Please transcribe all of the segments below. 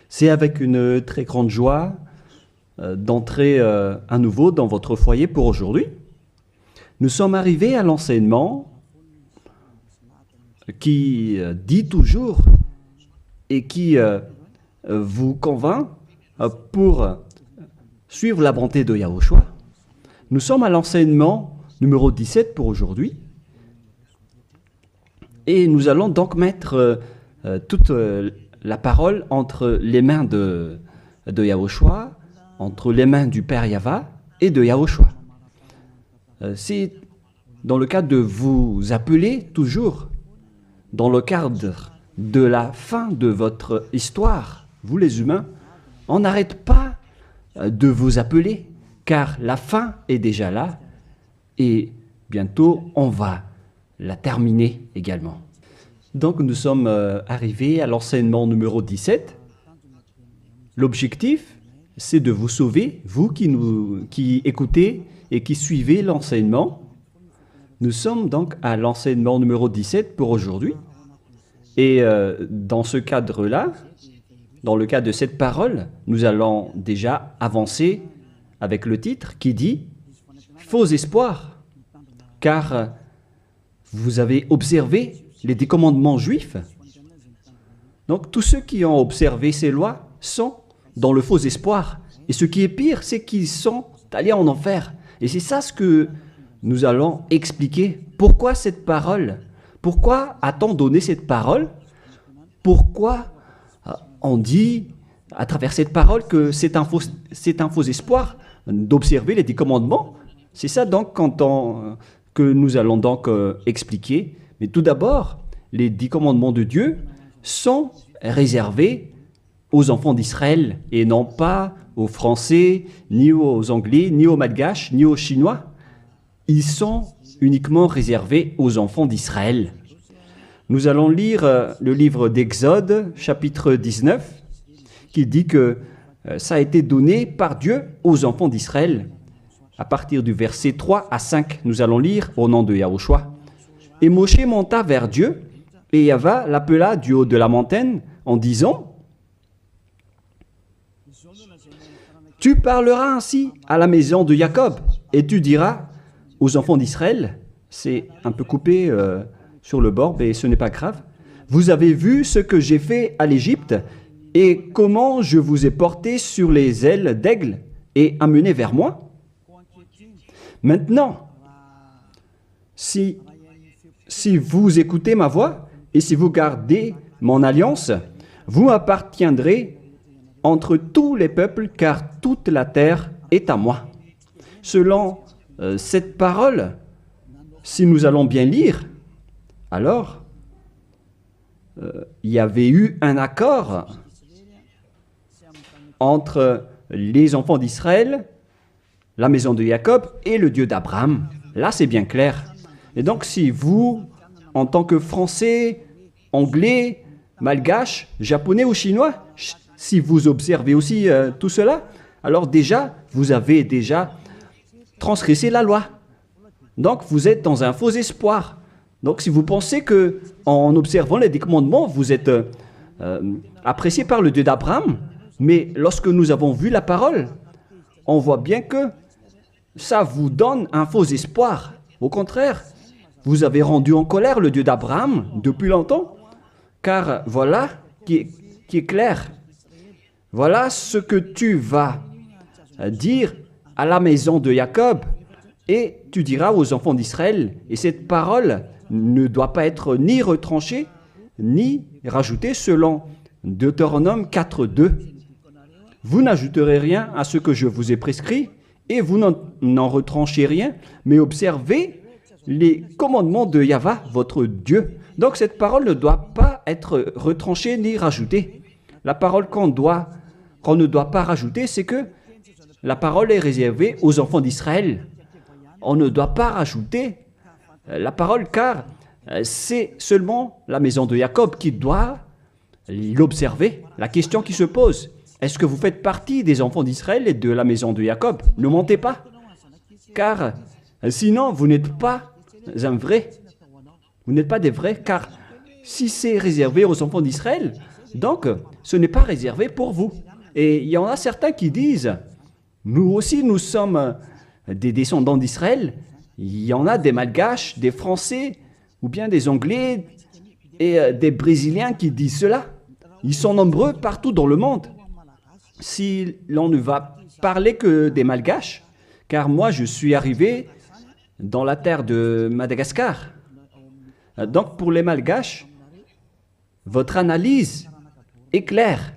C'est avec une très grande joie d'entrer à nouveau dans votre foyer pour aujourd'hui. Nous sommes arrivés à l'enseignement qui dit toujours et qui vous convainc pour suivre la bonté de Yahushua. Nous sommes à l'enseignement numéro 17 pour aujourd'hui. Et nous allons donc mettre toute la parole entre les mains de Yahushua, entre les mains du Père Yahva et de Yahushua. C'est dans le cadre de vous appeler toujours, dans le cadre de la fin de votre histoire, vous les humains, on n'arrête pas de vous appeler, car la fin est déjà là et bientôt on va la terminer également. Donc nous sommes arrivés à l'enseignement numéro 17. L'objectif, c'est de vous sauver, vous qui écoutez et qui suivez l'enseignement. Nous sommes donc à l'enseignement numéro 17 pour aujourd'hui. Et dans ce cadre-là, dans le cadre de cette parole, nous allons déjà avancer avec le titre qui dit « Faux espoir », car vous avez observé les 10 commandements juifs. Donc tous ceux qui ont observé ces lois sont dans le faux espoir. Et ce qui est pire, c'est qu'ils sont allés en enfer. Et c'est ça ce que nous allons expliquer. Pourquoi cette parole? Pourquoi a-t-on donné cette parole? Pourquoi on dit à travers cette parole que c'est un faux espoir d'observer les 10 commandements? C'est ça donc que nous allons donc expliquer. Mais tout d'abord, les 10 commandements de Dieu sont réservés aux enfants d'Israël et non pas aux Français, ni aux Anglais, ni aux Malgaches, ni aux Chinois. Ils sont uniquement réservés aux enfants d'Israël. Nous allons lire le livre d'Exode, chapitre 19, qui dit que ça a été donné par Dieu aux enfants d'Israël. À partir du verset 3 à 5, nous allons lire au nom de Yahushua. « Et Moshe monta vers Dieu, et Yahva l'appela du haut de la montagne en disant « Tu parleras ainsi à la maison de Jacob, et tu diras aux enfants d'Israël, c'est un peu coupé sur le bord, mais ce n'est pas grave. Vous avez vu ce que j'ai fait à l'Égypte et comment je vous ai porté sur les ailes d'aigle et amené vers moi. Maintenant, si vous écoutez ma voix et si vous gardez mon alliance, vous appartiendrez entre tous les peuples, car toute la terre est à moi. » Selon cette parole, si nous allons bien lire, alors il y avait eu un accord entre les enfants d'Israël, la maison de Jacob et le Dieu d'Abraham. Là, c'est bien clair. Et donc, si vous, en tant que Français, Anglais, Malgache, Japonais ou Chinois, si vous observez aussi tout cela, alors déjà, vous avez déjà transgressé la loi. Donc, vous êtes dans un faux espoir. Donc, si vous pensez qu'en observant les 10 commandements, vous êtes apprécié par le Dieu d'Abraham, mais lorsque nous avons vu la parole, on voit bien que ça vous donne un faux espoir. Au contraire, vous avez rendu en colère le Dieu d'Abraham depuis longtemps, car voilà qui est clair. Voilà ce que tu vas dire à la maison de Jacob, et tu diras aux enfants d'Israël. Et cette parole ne doit pas être ni retranchée, ni rajoutée selon Deutéronome 4.2. Vous n'ajouterez rien à ce que je vous ai prescrit, et vous n'en retranchez rien, mais observez les commandements de Yahva, votre Dieu. Donc cette parole ne doit pas être retranchée ni rajoutée. La parole qu'on ne doit pas rajouter, c'est que la parole est réservée aux enfants d'Israël. On ne doit pas rajouter la parole, car c'est seulement la maison de Jacob qui doit l'observer. La question qui se pose, est-ce que vous faites partie des enfants d'Israël et de la maison de Jacob? Ne mentez pas, car sinon vous n'êtes pas un vrai. Vous n'êtes pas des vrais, car si c'est réservé aux enfants d'Israël, donc ce n'est pas réservé pour vous. Et il y en a certains qui disent, nous aussi nous sommes des descendants d'Israël. Il y en a des Malgaches, des Français, ou bien des Anglais et des Brésiliens qui disent cela. Ils sont nombreux partout dans le monde. Si l'on ne va parler que des Malgaches, car moi je suis arrivé dans la terre de Madagascar. Donc pour les Malgaches, votre analyse est claire.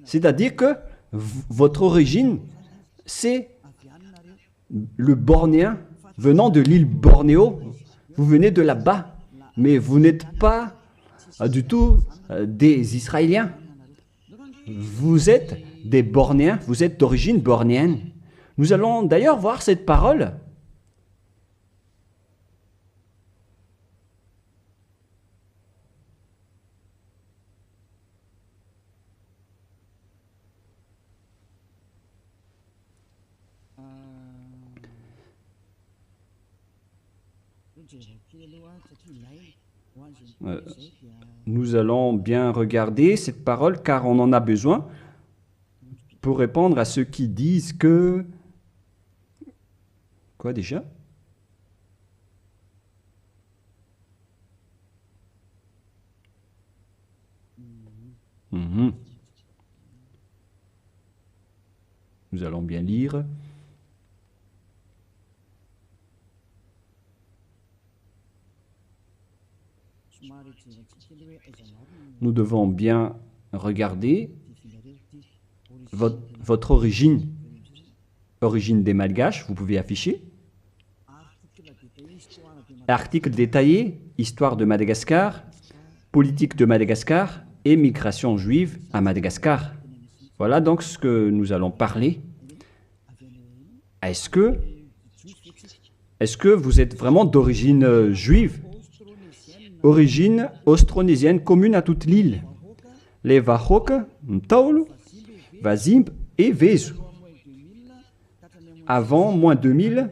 C'est-à-dire que votre origine, c'est le Bornéen venant de l'île Bornéo. Vous venez de là-bas, mais vous n'êtes pas du tout des Israéliens. Vous êtes des Bornéens, vous êtes d'origine bornéenne. Nous allons d'ailleurs voir cette parole. Nous allons bien regarder cette parole car on en a besoin pour répondre à ceux qui disent que... Quoi déjà? Nous allons bien lire. Nous devons bien regarder votre origine des Malgaches, vous pouvez afficher. Article détaillé, histoire de Madagascar, politique de Madagascar et migration juive à Madagascar. Voilà donc ce que nous allons parler. Est-ce que vous êtes vraiment d'origine juive? Origine austronésienne commune à toute l'île. Les Wahok, Mtaulu, Wazimb et Vezu. Avant moins 2000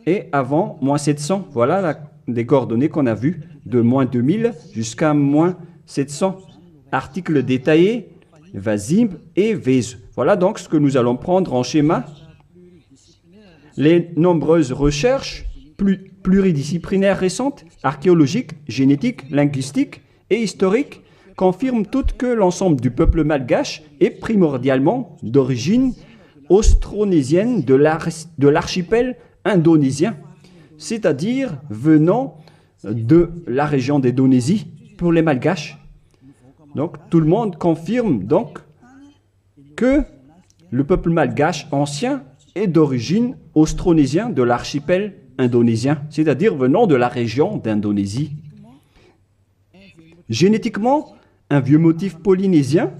et avant moins 700. Voilà les coordonnées qu'on a vues de moins 2000 jusqu'à moins 700. Article détaillé, Wazimb et Vezu. Voilà donc ce que nous allons prendre en schéma. Les nombreuses recherches pluridisciplinaires récentes, archéologiques, génétiques, linguistiques et historiques, confirment toutes que l'ensemble du peuple malgache est primordialement d'origine austronésienne de l'archipel indonésien, c'est-à-dire venant de la région d'Indonésie pour les Malgaches. Donc tout le monde confirme donc que le peuple malgache ancien est d'origine austronésienne de l'archipel indonésien, c'est-à-dire venant de la région d'Indonésie. Génétiquement, un vieux motif polynésien.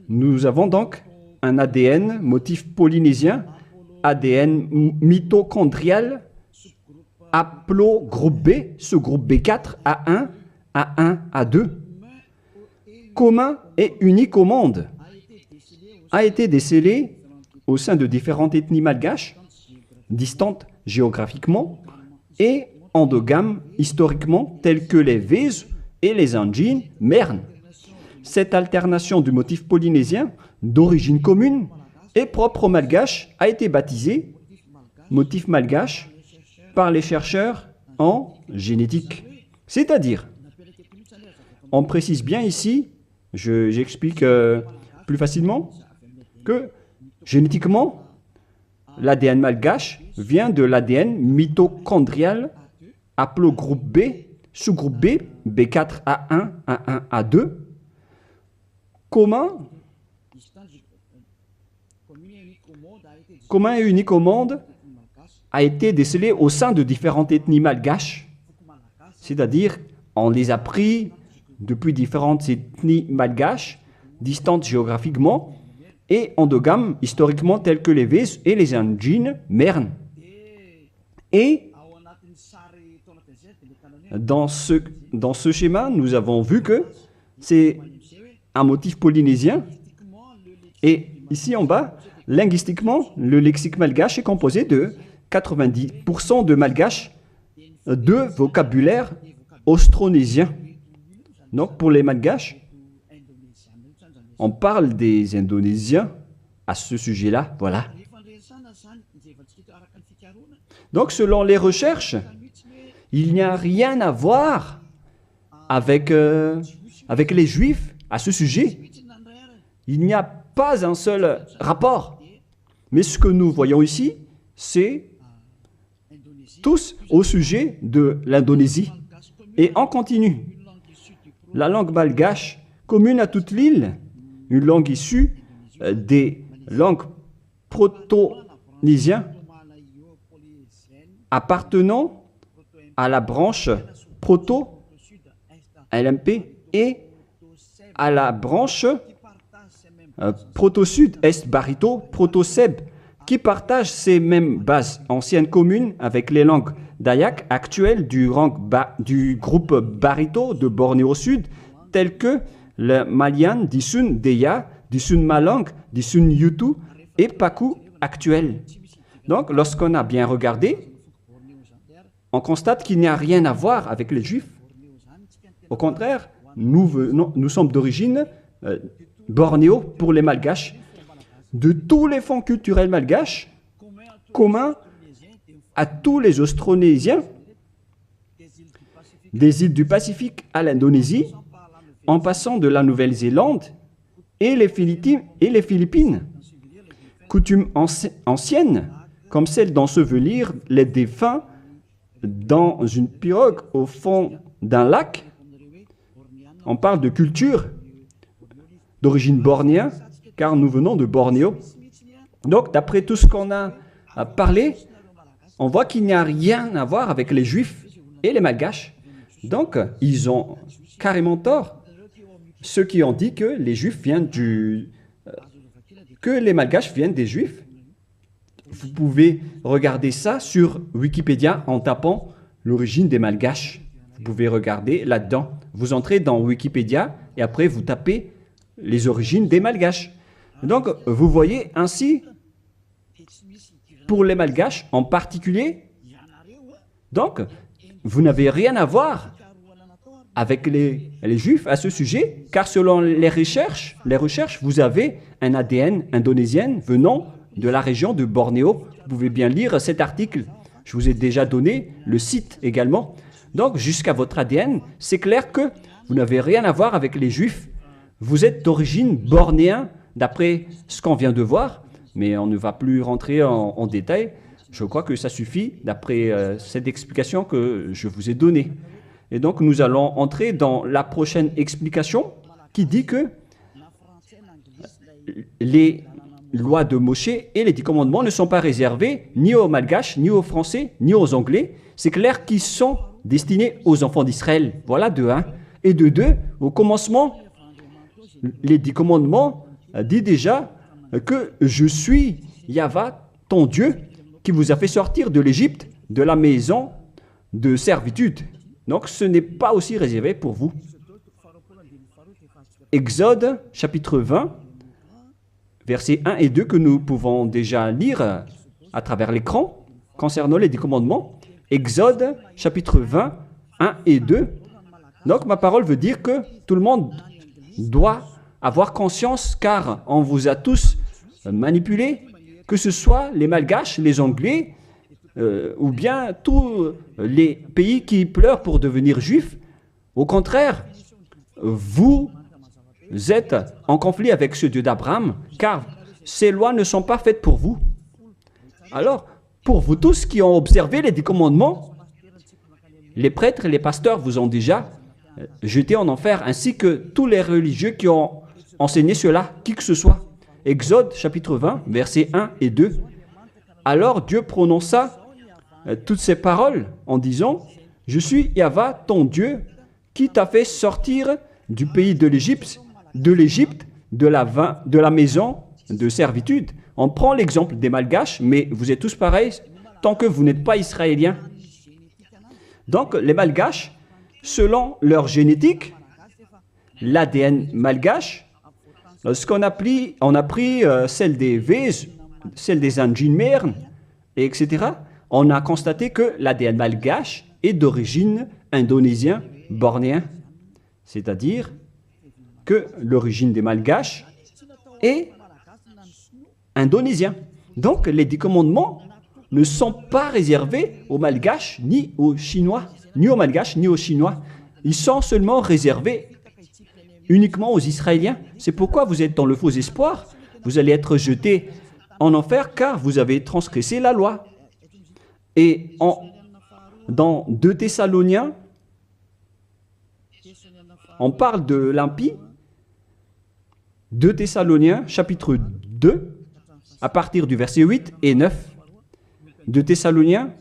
Nous avons donc un ADN motif polynésien, ADN mitochondrial, haplogroupe B, sous-groupe B4, A1, A1, A2, commun et unique au monde, a été décelé au sein de différentes ethnies malgaches, distantes géographiquement et endogames historiquement, telles que les Vezu et les Anjin Mern. Cette alternation du motif polynésien d'origine commune et propre au malgache a été baptisée motif malgache par les chercheurs en génétique. C'est-à-dire, on précise bien ici, j'explique plus facilement, que génétiquement, l'ADN malgache vient de l'ADN mitochondrial haplogroupe B, sous-groupe B, B4A1, A1, A2, commun et unique au monde, a été décelé au sein de différentes ethnies malgaches, c'est-à-dire on les a pris depuis différentes ethnies malgaches, distantes géographiquement, et endogames historiquement tels que les Vezu et les Anjin Mern. Et dans ce schéma, nous avons vu que c'est un motif polynésien. Et ici en bas, linguistiquement, le lexique malgache est composé de 90% de malgache de vocabulaire austronésien. Donc pour les Malgaches, on parle des Indonésiens à ce sujet-là, voilà. Donc selon les recherches, il n'y a rien à voir avec les Juifs à ce sujet. Il n'y a pas un seul rapport. Mais ce que nous voyons ici, c'est tous au sujet de l'Indonésie. Et on continue. La langue malgache, commune à toute l'île, une langue issue des langues proto-nésiennes appartenant à la branche proto-LMP et à la branche proto-sud-est barito, proto-seb, qui partagent ces mêmes bases anciennes communes avec les langues dayak actuelles du groupe barito de Bornéo Sud, telles que le Malian, Disun Deya, Disun Malang, Disun Yutu et Paku actuel. Donc, lorsqu'on a bien regardé, on constate qu'il n'y a rien à voir avec les Juifs. Au contraire, nous sommes d'origine bornéo pour les Malgaches. De tous les fonds culturels malgaches, communs à tous les Austronésiens, des îles du Pacifique à l'Indonésie, en passant de la Nouvelle-Zélande et les Philippines. Coutumes anciennes, comme celle d'ensevelir les défunts dans une pirogue au fond d'un lac. On parle de culture d'origine bornéenne, car nous venons de Bornéo. Donc, d'après tout ce qu'on a parlé, on voit qu'il n'y a rien à voir avec les Juifs et les Malgaches. Donc, ils ont carrément tort. Ceux qui ont dit que les Juifs viennent que les Malgaches viennent des Juifs. Vous pouvez regarder ça sur Wikipédia en tapant l'origine des Malgaches. Vous pouvez regarder là-dedans. Vous entrez dans Wikipédia et après vous tapez les origines des Malgaches. Donc, vous voyez ainsi, pour les Malgaches en particulier, donc, vous n'avez rien à voir avec les Juifs à ce sujet, car selon les recherches, vous avez un ADN indonésien venant de la région de Bornéo. Vous pouvez bien lire cet article. Je vous ai déjà donné le site également. Donc, jusqu'à votre ADN, c'est clair que vous n'avez rien à voir avec les Juifs. Vous êtes d'origine bornéenne, d'après ce qu'on vient de voir, mais on ne va plus rentrer en détail. Je crois que ça suffit d'après cette explication que je vous ai donnée. Et donc, nous allons entrer dans la prochaine explication qui dit que les lois de Moshe et les 10 commandements ne sont pas réservés ni aux Malgaches, ni aux Français, ni aux Anglais. C'est clair qu'ils sont destinés aux enfants d'Israël. Voilà de 1. Et de 2, au commencement, les 10 commandements dit déjà que je suis Yahva, ton Dieu, qui vous a fait sortir de l'Égypte, de la maison de servitude. Donc ce n'est pas aussi réservé pour vous. Exode, chapitre 20, versets 1 et 2 que nous pouvons déjà lire à travers l'écran concernant les 10 commandements. Exode, chapitre 20, 1 et 2. Donc ma parole veut dire que tout le monde doit avoir conscience, car on vous a tous manipulés, que ce soit les Malgaches, les Anglais, ou bien tous les pays qui pleurent pour devenir juifs. Au contraire, vous êtes en conflit avec ce Dieu d'Abraham, car ces lois ne sont pas faites pour vous. Alors, pour vous tous qui ont observé les 10 commandements, les prêtres et les pasteurs vous ont déjà jeté en enfer, ainsi que tous les religieux qui ont enseigné cela, qui que ce soit. Exode chapitre 20, versets 1 et 2. Alors Dieu prononça toutes ces paroles en disant « Je suis Yahva, ton Dieu, qui t'a fait sortir du pays de l'Égypte, de la maison de servitude. » On prend l'exemple des Malgaches, mais vous êtes tous pareils tant que vous n'êtes pas israéliens. Donc les Malgaches, selon leur génétique, l'ADN malgache, lorsqu'on a pris celle des Vez, celle des Anjinmern, etc., on a constaté que l'ADN malgache est d'origine indonésien bornéen, c'est-à-dire que l'origine des Malgaches est indonésien. Donc les 10 commandements ne sont pas réservés aux Malgaches ni aux Chinois, ni aux Malgaches ni aux Chinois. Ils sont seulement réservés uniquement aux Israéliens. C'est pourquoi vous êtes dans le faux espoir. Vous allez être jetés en enfer car vous avez transgressé la loi. Et dans 2 Thessaloniens, on parle de l'impie. 2 Thessaloniens, chapitre 2, à partir du verset 8 et 9. 2 Thessaloniens,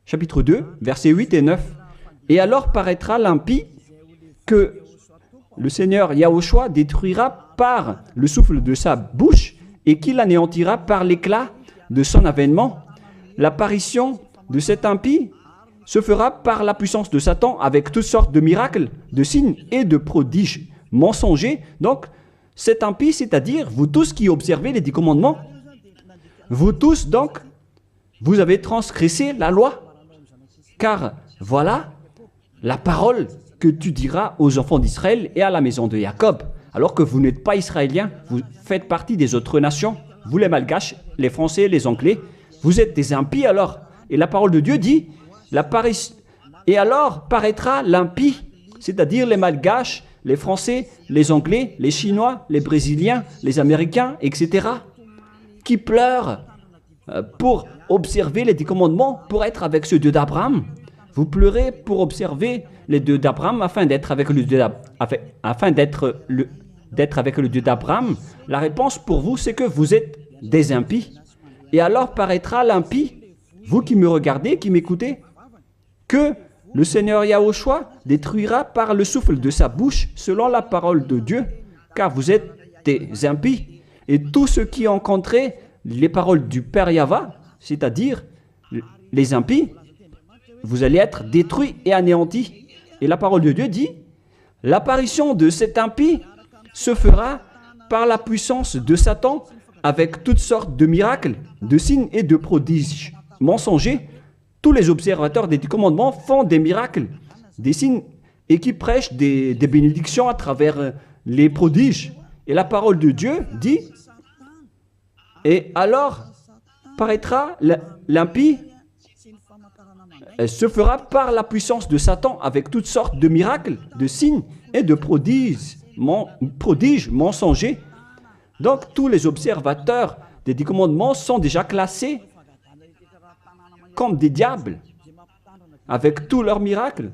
chapitre 2, versets 8 et 9. Et alors paraîtra l'impie que le Seigneur Yahushua détruira par le souffle de sa bouche et qu'il anéantira par l'éclat de son avènement. L'apparition de cet impie se fera par la puissance de Satan avec toutes sortes de miracles, de signes et de prodiges mensongers. Donc, cet impie, c'est-à-dire vous tous qui observez les 10 commandements, vous tous donc, vous avez transgressé la loi. Car voilà la parole que tu diras aux enfants d'Israël et à la maison de Jacob. Alors que vous n'êtes pas israéliens, vous faites partie des autres nations. Vous les Malgaches, les Français, les Anglais, vous êtes des impies alors. Et la parole de Dieu dit, et alors paraîtra l'impie, c'est-à-dire les Malgaches, les Français, les Anglais, les Chinois, les Brésiliens, les Américains, etc., qui pleurent pour observer les 10 commandements, pour être avec ce Dieu d'Abraham. Vous pleurez pour observer les Dieux d'Abraham afin d'être avec le Dieu avec le Dieu d'Abraham. La réponse pour vous, c'est que vous êtes des impies. Et alors paraîtra l'impie, vous qui me regardez, qui m'écoutez, que le Seigneur Yahushua détruira par le souffle de sa bouche selon la parole de Dieu, car vous êtes des impies. Et tous ceux qui ont rencontré les paroles du Père Yahva, c'est-à-dire les impies, vous allez être détruits et anéantis. Et la parole de Dieu dit, l'apparition de cet impie se fera par la puissance de Satan avec toutes sortes de miracles, de signes et de prodiges mensongers. Tous les observateurs des 10 commandements font des miracles, des signes et qui prêchent des bénédictions à travers les prodiges. Et la parole de Dieu dit, et alors paraîtra l'impie, elle se fera par la puissance de Satan avec toutes sortes de miracles, de signes et de prodiges mensongers. Donc tous les observateurs des 10 commandements sont déjà classés comme des diables, avec tous leurs miracles.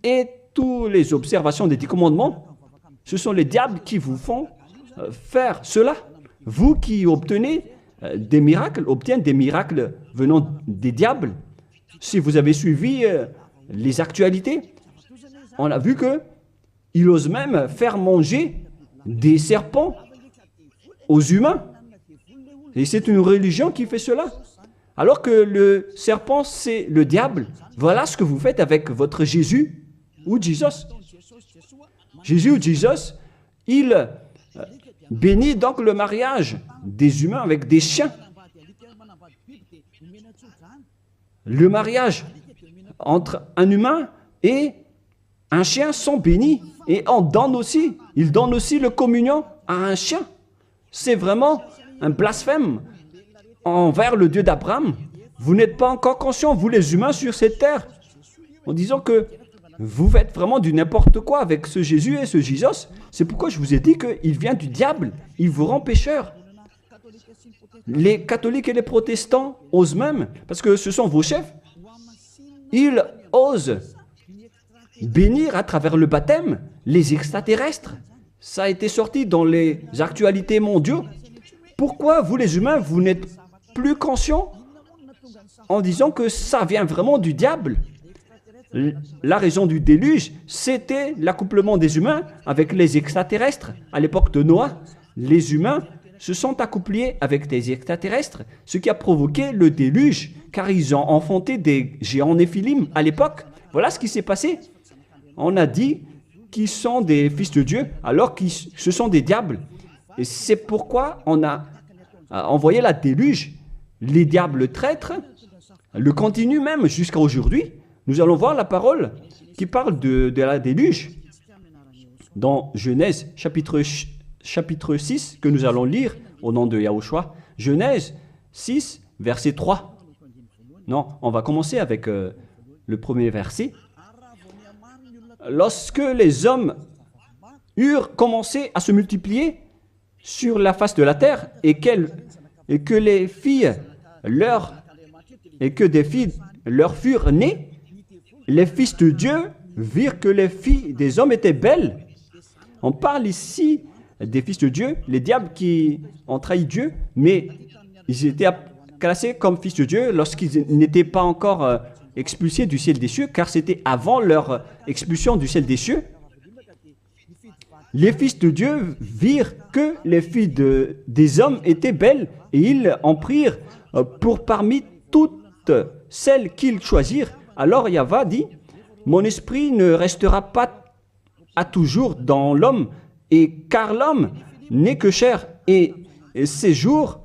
Et toutes les observations des 10 commandements, ce sont les diables qui vous font faire cela. Vous qui obtenez des miracles, obtiennent des miracles venant des diables. Si vous avez suivi les actualités, on a vu qu'il ose même faire manger des serpents aux humains. Et c'est une religion qui fait cela. Alors que le serpent, c'est le diable. Voilà ce que vous faites avec votre Jésus ou Jesus. Jésus ou Jesus, il bénit donc le mariage des humains avec des chiens. Le mariage entre un humain et un chien sont bénis. Et il donne aussi le communion à un chien. C'est vraiment un blasphème envers le Dieu d'Abraham. Vous n'êtes pas encore conscients, vous les humains sur cette terre, en disant que vous faites vraiment du n'importe quoi avec ce Jésus et ce Jesus. C'est pourquoi je vous ai dit qu'il vient du diable. Il vous rend pécheur. Les catholiques et les protestants osent même, parce que ce sont vos chefs, ils osent bénir à travers le baptême les extraterrestres. Ça a été sorti dans les actualités mondiaux. Pourquoi vous les humains, vous n'êtes plus conscients en disant que ça vient vraiment du diable? La raison du déluge, c'était l'accouplement des humains avec les extraterrestres. À l'époque de Noah, les humains se sont accouplés avec des extraterrestres, ce qui a provoqué le déluge, car ils ont enfanté des géants néphilim à l'époque. Voilà ce qui s'est passé. On a dit qu'ils sont des fils de Dieu, alors que ce sont des diables. Et c'est pourquoi on a envoyé la déluge. Les diables traîtres le continuent même jusqu'à aujourd'hui. Nous allons voir la parole qui parle de la déluge dans Genèse chapitre 6 que nous allons lire au nom de Yahushua. Genèse 6, verset 3. Non, on va commencer avec le premier verset. Lorsque les hommes eurent commencé à se multiplier sur la face de la terre et que des filles leur furent nées, les fils de Dieu virent que les filles des hommes étaient belles. On parle ici des fils de Dieu, les diables qui ont trahi Dieu, mais ils étaient classés comme fils de Dieu lorsqu'ils n'étaient pas encore expulsés du ciel des cieux, car c'était avant leur expulsion du ciel des cieux. Les fils de Dieu virent que les filles des hommes étaient belles, et ils en prirent pour parmi toutes celles qu'ils choisirent. Alors Yahva dit, « Mon esprit ne restera pas à toujours dans l'homme, et car l'homme n'est que chair, et ses jours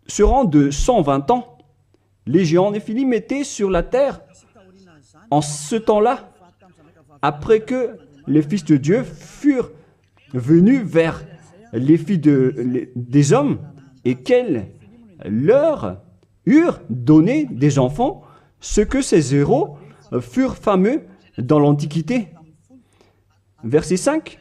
seront de 120 ans. » Les géants Néphilim étaient sur la terre en ce temps-là, après que les fils de Dieu furent venus vers les filles des hommes et qu'elles leur eurent donné des enfants, ce que ces héros furent fameux dans l'Antiquité. Verset 5.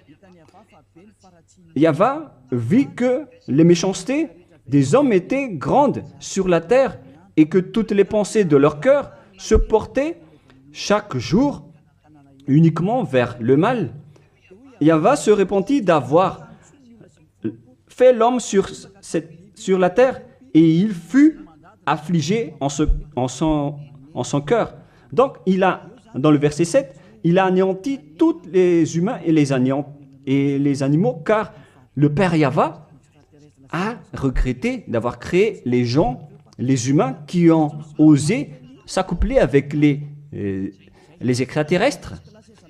Yahva vit que les méchancetés des hommes étaient grandes sur la terre et que toutes les pensées de leur cœur se portaient chaque jour uniquement vers le mal. Yahva se repentit d'avoir fait l'homme sur la terre et il fut affligé en son cœur. Donc, dans le verset 7, il a anéanti tous les humains et les animaux, car le Père Yahva a regretté d'avoir créé les gens, les humains qui ont osé s'accoupler avec les extraterrestres.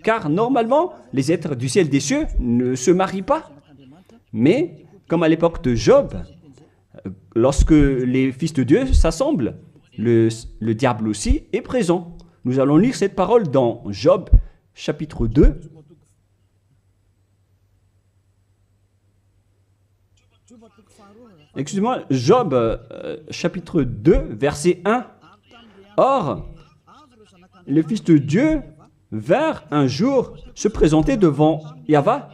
Car normalement, les êtres du ciel des cieux ne se marient pas. Mais, comme à l'époque de Job, lorsque les fils de Dieu s'assemblent, le diable aussi est présent. Nous allons lire cette parole dans Job, chapitre 2. Excusez-moi, Job, chapitre 2, verset 1. Or, les fils de Dieu vinrent un jour se présenter devant Yahva,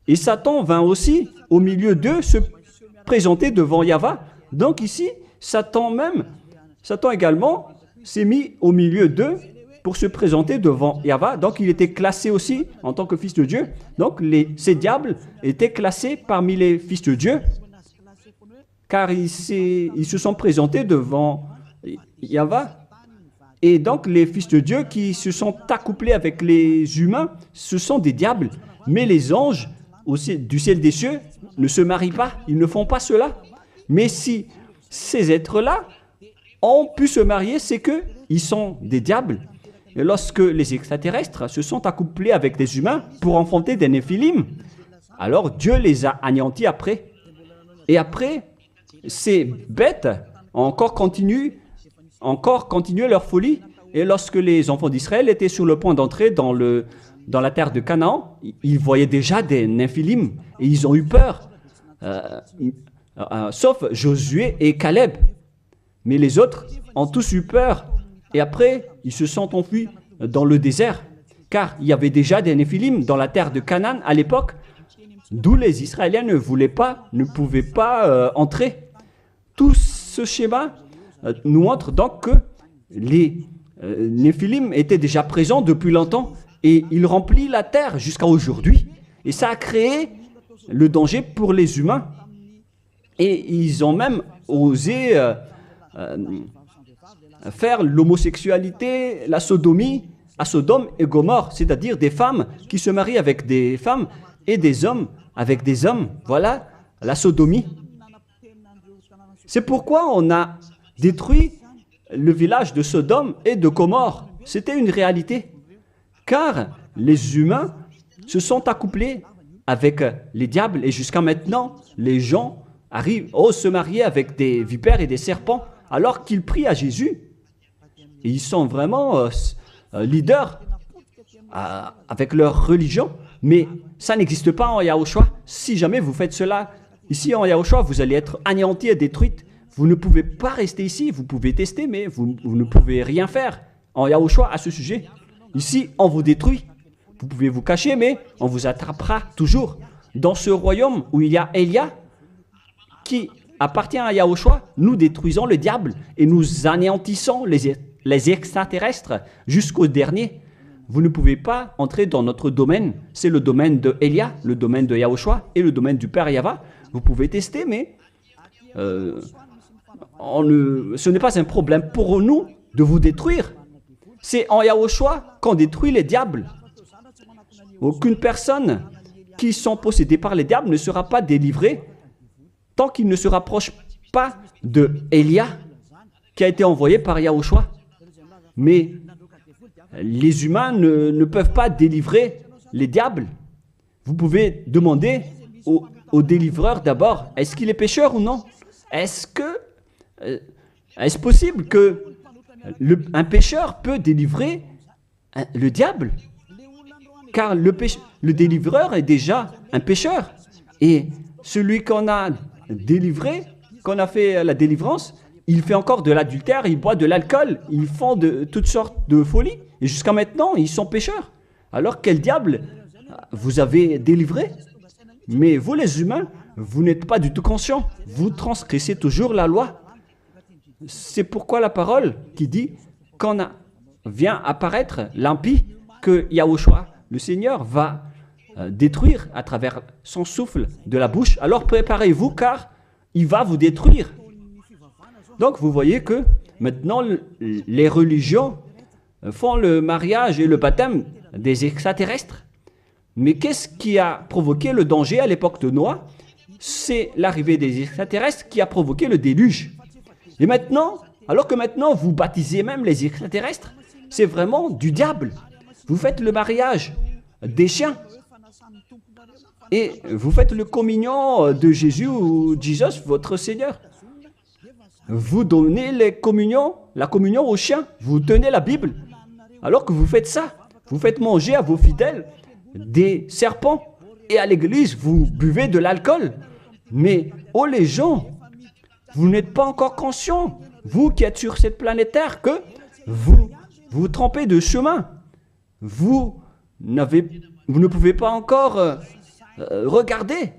et Satan vint aussi au milieu d'eux se présenter devant Yahva. Donc ici, Satan également s'est mis au milieu d'eux pour se présenter devant Yahva. Donc il était classé aussi en tant que fils de Dieu. Donc ces diables étaient classés parmi les fils de Dieu, car ils se sont présentés devant Yahva. Et donc les fils de Dieu qui se sont accouplés avec les humains, ce sont des diables. Mais les anges du ciel des cieux ne se marient pas, ils ne font pas cela. Mais si ces êtres-là ont pu se marier, c'est qu'ils sont des diables. Et lorsque les extraterrestres se sont accouplés avec des humains pour enfanter des Néphilim, alors Dieu les a anéantis après. Et après, ces bêtes ont encore continué leur folie. Et lorsque les enfants d'Israël étaient sur le point d'entrer dans la terre de Canaan, ils voyaient déjà des Néphilim et ils ont eu peur, sauf Josué et Caleb. Mais les autres ont tous eu peur et après ils se sont enfuis dans le désert, car il y avait déjà des Néphilim dans la terre de Canaan à l'époque, d'où les Israéliens ne pouvaient pas entrer. Tout ce schéma nous montre donc que les Néphilim étaient déjà présents depuis longtemps et ils remplissent la terre jusqu'à aujourd'hui. Et ça a créé le danger pour les humains. Et ils ont même osé faire l'homosexualité, la sodomie à Sodome et Gomorrhe, c'est-à-dire des femmes qui se marient avec des femmes et des hommes avec des hommes. Voilà la sodomie. C'est pourquoi on a détruit le village de Sodome et de Gomorrhe. C'était une réalité. Car les humains se sont accouplés avec les diables et jusqu'à maintenant, les gens osent se marier avec des vipères et des serpents alors qu'ils prient à Jésus. Et ils sont vraiment leaders avec leur religion. Mais ça n'existe pas en Yahushua. Si jamais vous faites cela ici en Yahushua, vous allez être anéantis et détruits. Vous ne pouvez pas rester ici. Vous pouvez tester, mais vous ne pouvez rien faire en Yahushua à ce sujet. Ici, on vous détruit. Vous pouvez vous cacher, mais on vous attrapera toujours. Dans ce royaume où il y a Elia, qui appartient à Yahushua, nous détruisons le diable et nous anéantissons les extraterrestres jusqu'au dernier. Vous ne pouvez pas entrer dans notre domaine. C'est le domaine de Elia, le domaine de Yahushua et le domaine du Père Yahva. Vous pouvez tester, mais ce n'est pas un problème pour nous de vous détruire. C'est en Yahushua qu'on détruit les diables. Aucune personne qui sont possédées par les diables ne sera pas délivrée tant qu'il ne se rapproche pas de Elia qui a été envoyé par Yahushua. Mais les humains ne peuvent pas délivrer les diables. Vous pouvez demander au délivreur d'abord, est-ce qu'il est pécheur ou non? Est-ce possible que un pécheur peut délivrer le diable? Car le délivreur est déjà un pécheur. Et celui qu'on a délivré, qu'on a fait la délivrance, il fait encore de l'adultère, il boit de l'alcool, ils font de toutes sortes de folies. Et jusqu'à maintenant, ils sont pécheurs. Alors quel diable vous avez délivré? Mais vous les humains, vous n'êtes pas du tout conscients. Vous transgressez toujours la loi. C'est pourquoi la parole qui dit quand vient apparaître l'impie, que Yahushua, le Seigneur, va détruire à travers son souffle de la bouche. Alors préparez-vous car il va vous détruire. Donc vous voyez que maintenant les religions font le mariage et le baptême des extraterrestres. Mais qu'est-ce qui a provoqué le danger à l'époque de Noé? C'est l'arrivée des extraterrestres qui a provoqué le déluge. Et maintenant, alors que maintenant vous baptisez même les extraterrestres, c'est vraiment du diable. Vous faites le mariage des chiens. Et vous faites le communion de Jésus ou Jesus, votre Seigneur. Vous donnez la communion aux chiens. Vous tenez la Bible. Alors que vous faites ça, vous faites manger à vos fidèles des serpents. Et à l'église, vous buvez de l'alcool. Mais, oh les gens, vous n'êtes pas encore conscients, vous qui êtes sur cette planète Terre, que vous trompez de chemin. Vous ne pouvez pas encore regarder.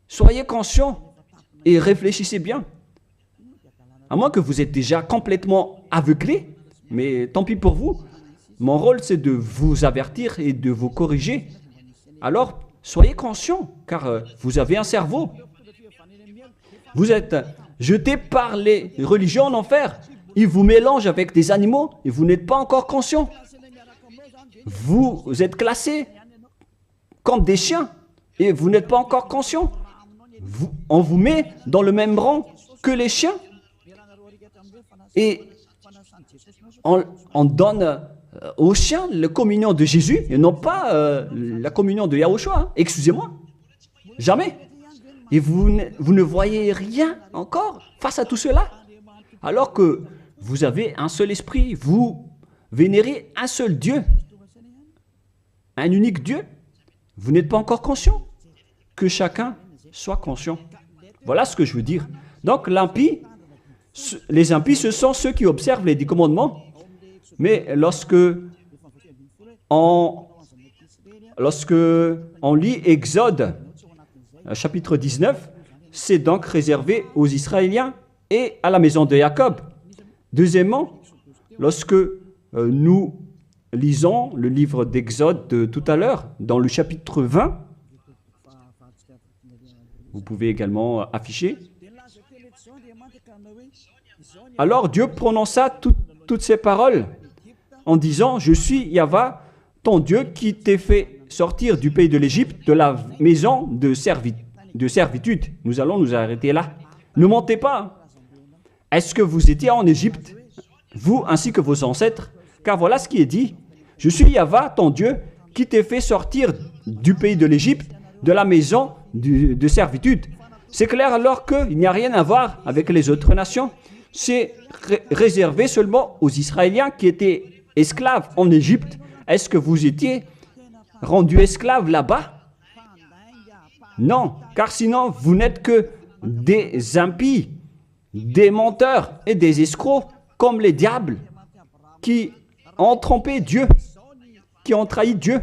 Soyez conscients et réfléchissez bien. À moins que vous êtes déjà complètement aveuglé, mais tant pis pour vous. Mon rôle, c'est de vous avertir et de vous corriger. Alors, soyez conscients, car vous avez un cerveau. Vous êtes jetés par les religions en enfer. Ils vous mélangent avec des animaux et vous n'êtes pas encore conscients. Vous êtes classés comme des chiens et vous n'êtes pas encore conscients. On vous met dans le même rang que les chiens. Et on donne aux chiens la communion de Jésus et non pas la communion de Yahushua. Excusez-moi. Jamais. Et vous ne voyez rien encore face à tout cela. Alors que vous avez un seul esprit, vous vénérez un seul Dieu, un unique Dieu. Vous n'êtes pas encore conscient. Que chacun soit conscient. Voilà ce que je veux dire. Donc les impies, ce sont ceux qui observent les 10 commandements. Mais lorsque on lit Exode, chapitre 19, c'est donc réservé aux Israéliens et à la maison de Jacob. Deuxièmement, lorsque nous lisons le livre d'Exode de tout à l'heure, dans le chapitre 20, vous pouvez également afficher. Alors Dieu prononça toutes ces paroles en disant « Je suis Yahva, ton Dieu, qui t'ai fait sortir du pays de l'Égypte, de la maison de servitude. » Nous allons nous arrêter là. Ne montez pas. Est-ce que vous étiez en Égypte, vous ainsi que vos ancêtres? Car voilà ce qui est dit. « Je suis Yahva, ton Dieu, qui t'ai fait sortir du pays de l'Égypte, de la maison de servitude. » C'est clair alors qu'il n'y a rien à voir avec les autres nations. C'est réservé seulement aux Israéliens qui étaient esclaves en Égypte? Est-ce que vous étiez rendus esclaves là-bas? Non, car sinon vous n'êtes que des impies, des menteurs et des escrocs comme les diables qui ont trompé Dieu, qui ont trahi Dieu.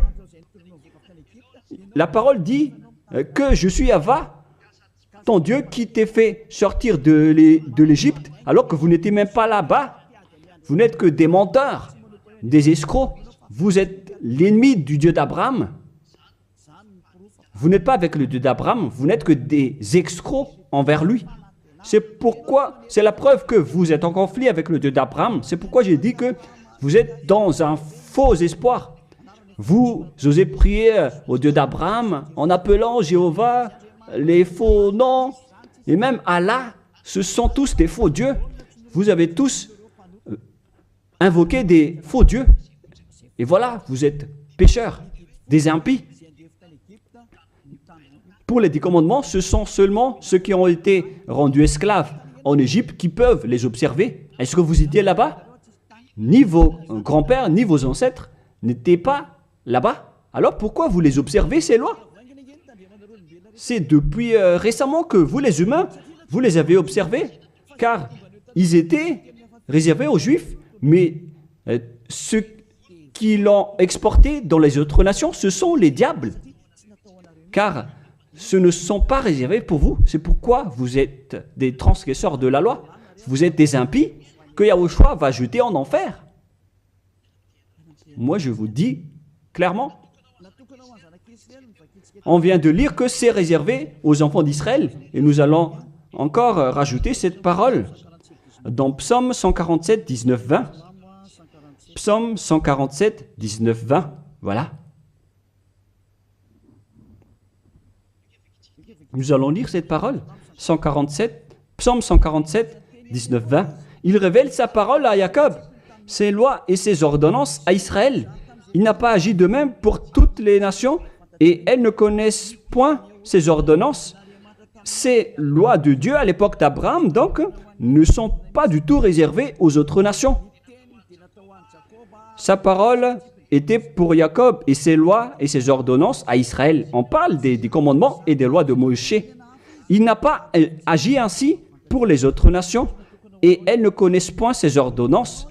La parole dit que je suis Yahva, ton Dieu qui t'ai fait sortir de l'Égypte alors que vous n'étiez même pas là-bas. Vous n'êtes que des menteurs, des escrocs. Vous êtes l'ennemi du Dieu d'Abraham. Vous n'êtes pas avec le Dieu d'Abraham, vous n'êtes que des escrocs envers lui. C'est pourquoi, c'est la preuve que vous êtes en conflit avec le Dieu d'Abraham. C'est pourquoi j'ai dit que vous êtes dans un faux espoir. Vous osez prier au Dieu d'Abraham en appelant Jéhovah les faux noms. Et même Allah, ce sont tous des faux dieux. Vous avez tous invoqué des faux dieux. Et voilà, vous êtes pécheurs, des impies. Pour les 10 commandements, ce sont seulement ceux qui ont été rendus esclaves en Égypte qui peuvent les observer. Est-ce que vous étiez là-bas? Ni vos grands-pères, ni vos ancêtres n'étaient pas là-bas. Alors pourquoi vous les observez, ces lois? C'est depuis récemment que vous, les humains, vous les avez observés, car ils étaient réservés aux Juifs, mais ceux qui l'ont exporté dans les autres nations, ce sont les diables. Car ce ne sont pas réservés pour vous. C'est pourquoi vous êtes des transgresseurs de la loi. Vous êtes des impies que Yahushua va jeter en enfer. Moi, je vous dis clairement, on vient de lire que c'est réservé aux enfants d'Israël. Et nous allons encore rajouter cette parole dans Psaume 147, 19, 20. Psaume 147, 19, 20. Voilà. Nous allons lire cette parole. Psaume 147, 19, 20. Il révèle sa parole à Jacob, ses lois et ses ordonnances à Israël. Il n'a pas agi de même pour toutes les nations et elles ne connaissent point ses ordonnances. Ces lois de Dieu à l'époque d'Abraham, donc, ne sont pas du tout réservées aux autres nations. Sa parole était pour Jacob et ses lois et ses ordonnances à Israël. On parle des commandements et des lois de Moïse. Il n'a pas agi ainsi pour les autres nations et elles ne connaissent point ses ordonnances.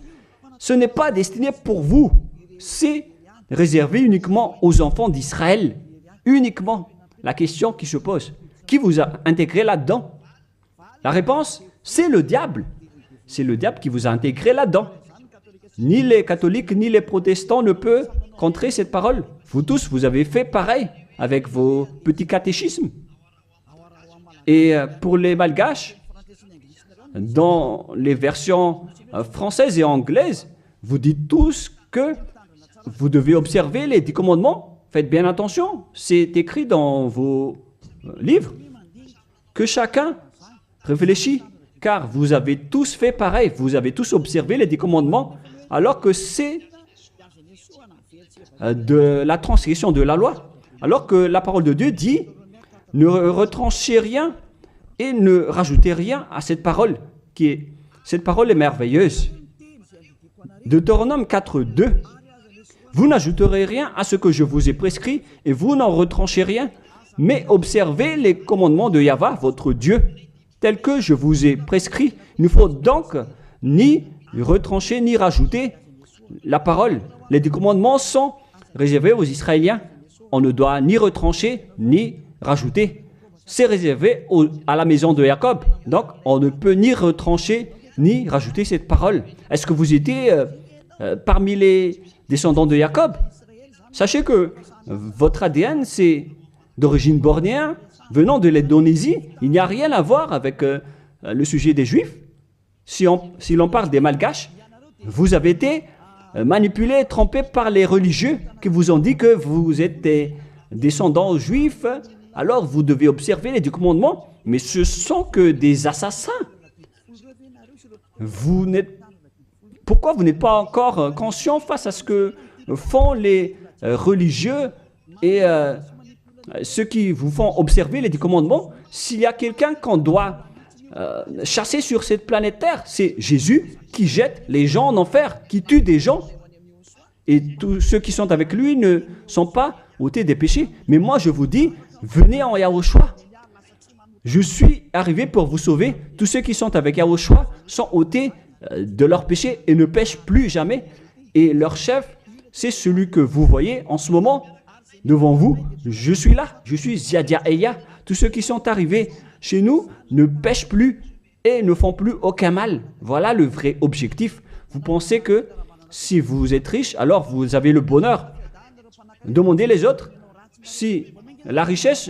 Ce n'est pas destiné pour vous, c'est réservé uniquement aux enfants d'Israël. Uniquement. La question qui se pose, qui vous a intégré là-dedans? La réponse, c'est le diable. C'est le diable qui vous a intégré là-dedans. Ni les catholiques, ni les protestants ne peuvent contrer cette parole. Vous tous, vous avez fait pareil avec vos petits catéchismes. Et pour les malgaches, dans les versions françaises et anglaises, vous dites tous que vous devez observer les 10 commandements. Faites bien attention, c'est écrit dans vos livres. Que chacun réfléchit, car vous avez tous fait pareil. Vous avez tous observé les 10 commandements, alors que c'est de la transgression de la loi. Alors que la parole de Dieu dit, ne retranchez rien et ne rajoutez rien à cette parole. Cette parole est merveilleuse. Deutéronome 4, 2. Vous n'ajouterez rien à ce que je vous ai prescrit et vous n'en retranchez rien, mais observez les commandements de Yahva, votre Dieu, tels que je vous ai prescrits. Il ne faut donc ni retrancher ni rajouter la parole. Les 10 commandements sont réservés aux Israéliens. On ne doit ni retrancher ni rajouter. C'est réservé à la maison de Jacob. Donc, on ne peut ni retrancher ni rajouter cette parole. Est-ce que vous étiez parmi les descendants de Jacob? Sachez que votre ADN, c'est d'origine bornéenne, venant de l'Indonésie. Il n'y a rien à voir avec le sujet des Juifs. Si l'on parle des Malgaches, vous avez été manipulés, trompés par les religieux qui vous ont dit que vous êtes des descendants juifs. Alors vous devez observer les 10 commandements, mais ce sont que des assassins. Pourquoi vous n'êtes pas encore conscient face à ce que font les religieux et ceux qui vous font observer les 10 commandements? S'il y a quelqu'un qu'on doit chassé sur cette planète Terre. C'est Jésus qui jette les gens en enfer, qui tue des gens. Et tous ceux qui sont avec lui ne sont pas ôtés des péchés. Mais moi, je vous dis, venez en Yahushua. Je suis arrivé pour vous sauver. Tous ceux qui sont avec Yahushua sont ôtés de leurs péchés et ne pêchent plus jamais. Et leur chef, c'est celui que vous voyez en ce moment devant vous. Je suis là, je suis Ziadia Eya. Tous ceux qui sont arrivés chez nous ne pêchent plus et ne font plus aucun mal. Voilà le vrai objectif. Vous pensez que si vous êtes riche, alors vous avez le bonheur. Demandez les autres si la richesse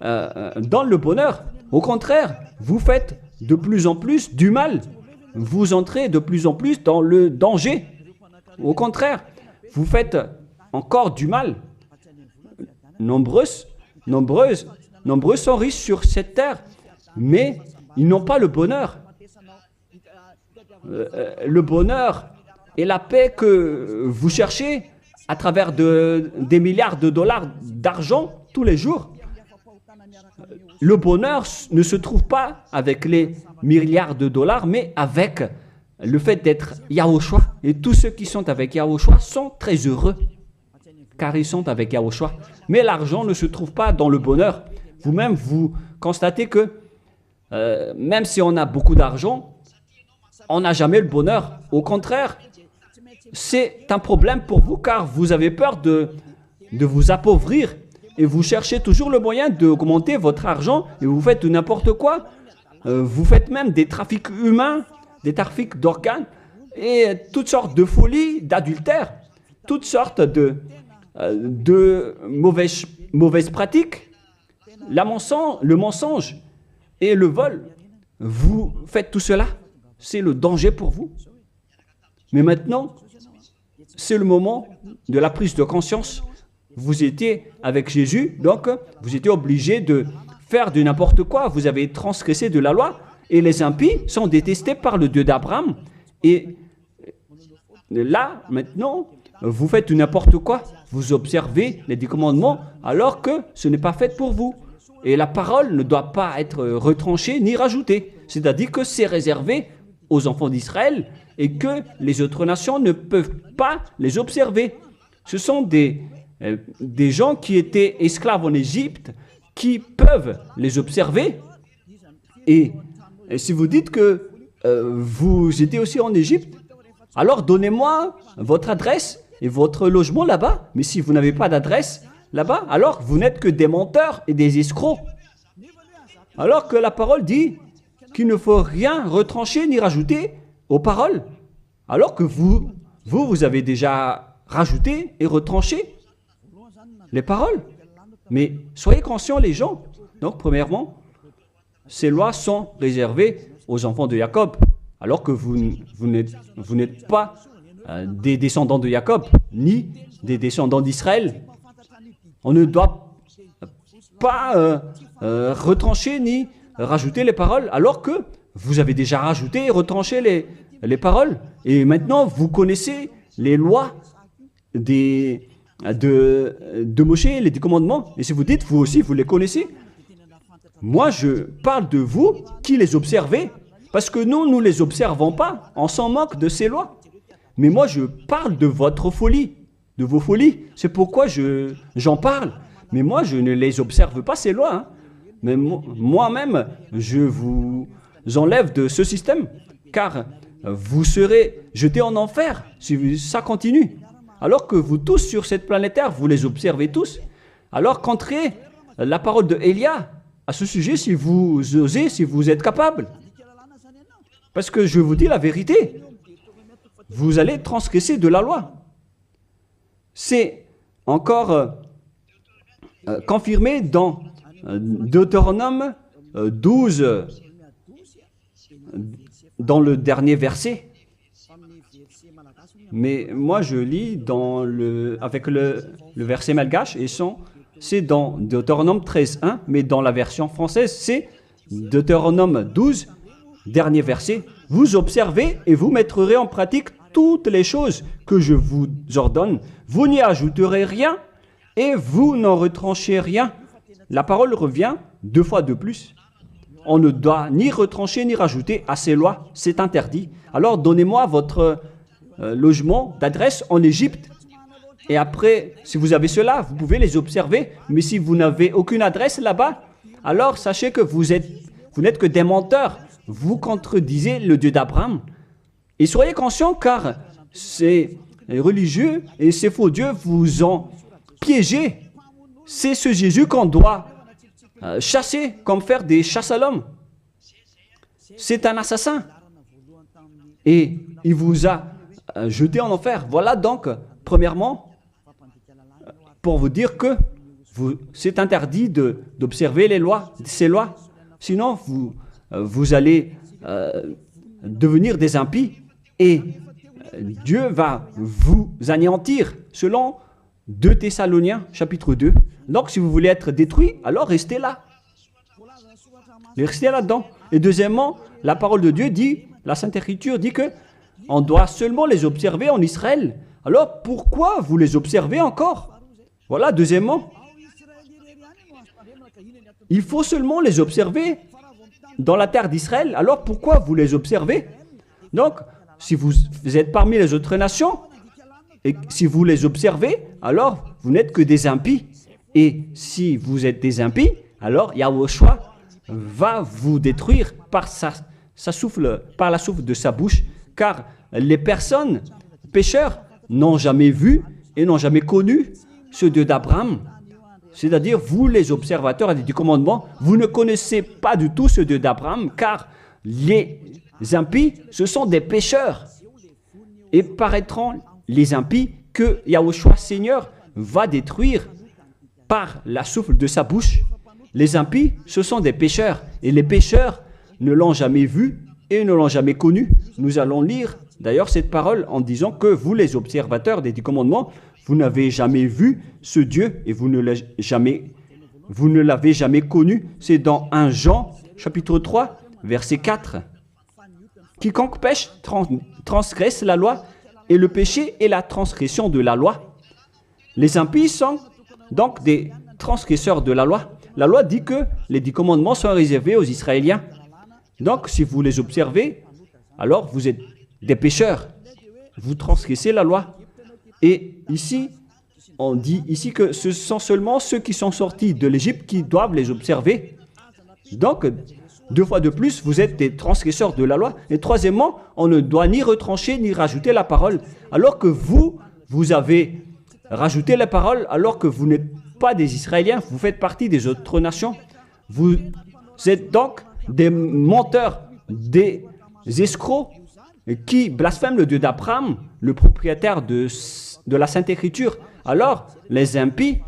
donne le bonheur. Au contraire, vous faites de plus en plus du mal. Vous entrez de plus en plus dans le danger. Au contraire, vous faites encore du mal. Nombreux sont riches sur cette terre, mais ils n'ont pas le bonheur. Le bonheur et la paix que vous cherchez à travers des milliards de dollars d'argent tous les jours. Le bonheur ne se trouve pas avec les milliards de dollars, mais avec le fait d'être Yahushua. Et tous ceux qui sont avec Yahushua sont très heureux, car ils sont avec Yahushua. Mais l'argent ne se trouve pas dans le bonheur. Vous-même, vous constatez que même si on a beaucoup d'argent, on n'a jamais le bonheur. Au contraire, c'est un problème pour vous, car vous avez peur de vous appauvrir. Et vous cherchez toujours le moyen d'augmenter votre argent et vous faites n'importe quoi. Vous faites même des trafics humains, des trafics d'organes et toutes sortes de folies, d'adultère, toutes sortes de mauvaises pratiques, le mensonge et le vol. Vous faites tout cela. C'est le danger pour vous. Mais maintenant, c'est le moment de la prise de conscience. Vous étiez avec Jésus, donc vous étiez obligé de faire de n'importe quoi. Vous avez transgressé de la loi et les impies sont détestés par le Dieu d'Abraham. Et là, maintenant, vous faites n'importe quoi. Vous observez les 10 commandements alors que ce n'est pas fait pour vous. Et la parole ne doit pas être retranchée ni rajoutée. C'est-à-dire que c'est réservé aux enfants d'Israël et que les autres nations ne peuvent pas les observer. Ce sont des gens qui étaient esclaves en Égypte qui peuvent les observer. Et si vous dites que vous étiez aussi en Égypte, alors donnez-moi votre adresse et votre logement là-bas. Mais si vous n'avez pas d'adresse là-bas, alors vous n'êtes que des menteurs et des escrocs. Alors que la parole dit qu'il ne faut rien retrancher ni rajouter aux paroles. Alors que vous avez déjà rajouté et retranché les paroles. Mais soyez conscients les gens. Donc premièrement, ces lois sont réservées aux enfants de Jacob. Alors que vous n'êtes pas des descendants de Jacob, ni des descendants d'Israël. On ne doit pas retrancher ni rajouter les paroles, alors que vous avez déjà rajouté et retranché les paroles. Et maintenant, vous connaissez les lois de Moshe, les 10 commandements. Et si vous dites, vous aussi, vous les connaissez, moi, je parle de vous qui les observez, parce que nous ne les observons pas. On s'en moque de ces lois. Mais moi, je parle de votre folie, de vos folies. C'est pourquoi j'en parle. Mais moi, je ne les observe pas, ces lois. Hein. Mais moi-même, je vous enlève de ce système, car vous serez jetés en enfer si ça continue. Alors que vous tous sur cette planète Terre, vous les observez tous. Alors qu'entrez la parole de Élia à ce sujet si vous osez, si vous êtes capable. Parce que je vous dis la vérité, vous allez transgresser de la loi. C'est encore confirmé dans Deutéronome 12, dans le dernier verset. Mais moi, je lis avec le verset malgache, et c'est dans Deutéronome 13.1, mais dans la version française, c'est Deutéronome 12, dernier verset. Vous observez et vous mettrez en pratique toutes les choses que je vous ordonne. Vous n'y ajouterez rien et vous n'en retranchez rien. La parole revient 2 fois de plus. on ne doit ni retrancher ni rajouter à ces lois. C'est interdit. Alors donnez-moi votre logement d'adresse en Égypte. Et après, si vous avez cela, vous pouvez les observer. Mais si vous n'avez aucune adresse là-bas, alors sachez que vous n'êtes que des menteurs. Vous contredisez le Dieu d'Abraham. Et soyez conscients car ces religieux et ces faux dieux vous ont piégé. C'est ce Jésus qu'on doit chasser, comme faire des chasses à l'homme. C'est un assassin. Et il vous a jeté en enfer. Voilà donc, premièrement, pour vous dire que c'est interdit d'observer ces lois. Sinon, vous allez devenir des impies et Dieu va vous anéantir, selon 2 Thessaloniciens, chapitre 2. Donc, si vous voulez être détruit, alors restez là. Restez là-dedans. Et deuxièmement, la parole de Dieu dit, la Sainte Écriture dit que on doit seulement les observer en Israël. Alors, pourquoi vous les observez encore? Voilà, deuxièmement. Il faut seulement les observer dans la terre d'Israël. Alors, pourquoi vous les observez? Donc, si vous êtes parmi les autres nations, et si vous les observez, alors vous n'êtes que des impies. Et si vous êtes des impies, alors Yahushua va vous détruire par la souffle de sa bouche, car les personnes pécheurs n'ont jamais vu et n'ont jamais connu ce Dieu d'Abraham. C'est-à-dire, vous les observateurs du commandement, vous ne connaissez pas du tout ce Dieu d'Abraham, car les impies, ce sont des pécheurs. Et paraîtront les impies que Yahushua Seigneur va détruire par la souffle de sa bouche. Les impies, ce sont des pécheurs. Et les pécheurs ne l'ont jamais vu et ne l'ont jamais connu. Nous allons lire d'ailleurs cette parole en disant que vous, les observateurs des 10 commandements, vous n'avez jamais vu ce Dieu et vous ne l'avez jamais connu. C'est dans 1 Jean, chapitre 3, verset 4. Quiconque pêche transgresse la loi, et le péché est la transgression de la loi. Les impies sont donc des transgresseurs de la loi. La loi dit que les 10 commandements sont réservés aux Israéliens. Donc, si vous les observez, alors vous êtes des pécheurs. Vous transgressez la loi. Et ici, on dit ici que ce sont seulement ceux qui sont sortis de l'Égypte qui doivent les observer. Donc, 2 fois de plus, vous êtes des transgresseurs de la loi. Et troisièmement, on ne doit ni retrancher ni rajouter la parole. Alors que vous avez rajouté la parole, alors que vous n'êtes pas des Israéliens, vous faites partie des autres nations. Vous êtes donc des menteurs, des escrocs qui blasphèment le Dieu d'Abraham, le propriétaire de la Sainte Écriture. Alors, les impies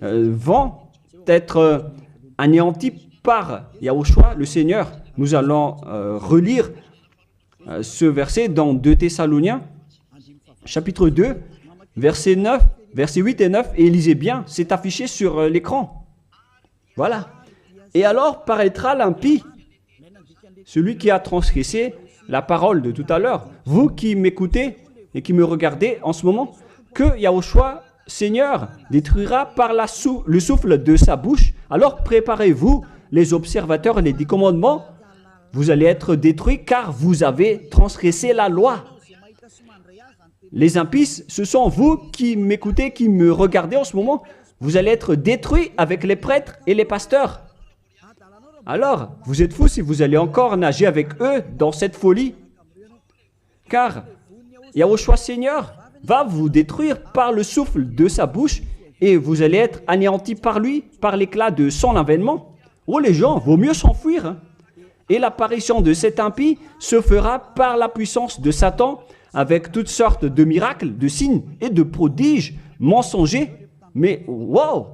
vont être anéantis par Yahushua, le Seigneur. Nous allons relire ce verset dans 2 Thessaloniciens, chapitre 2, verset 9, verset 8 et 9. Et lisez bien, c'est affiché sur l'écran. Voilà. Et alors paraîtra l'impie, celui qui a transgressé la parole de tout à l'heure. Vous qui m'écoutez et qui me regardez en ce moment, que Yahushua, Seigneur, détruira par le souffle de sa bouche. Alors préparez-vous, les observateurs, les 10 commandements, vous allez être détruits car vous avez transgressé la loi. Les impies, ce sont vous qui m'écoutez, qui me regardez en ce moment. Vous allez être détruits avec les prêtres et les pasteurs. Alors, vous êtes fous si vous allez encore nager avec eux dans cette folie. Car Yahushua Seigneur va vous détruire par le souffle de sa bouche et vous allez être anéantis par lui, par l'éclat de son avènement. Oh les gens, vaut mieux s'enfuir. Hein. Et l'apparition de cet impie se fera par la puissance de Satan avec toutes sortes de miracles, de signes et de prodiges mensongers. Mais wow!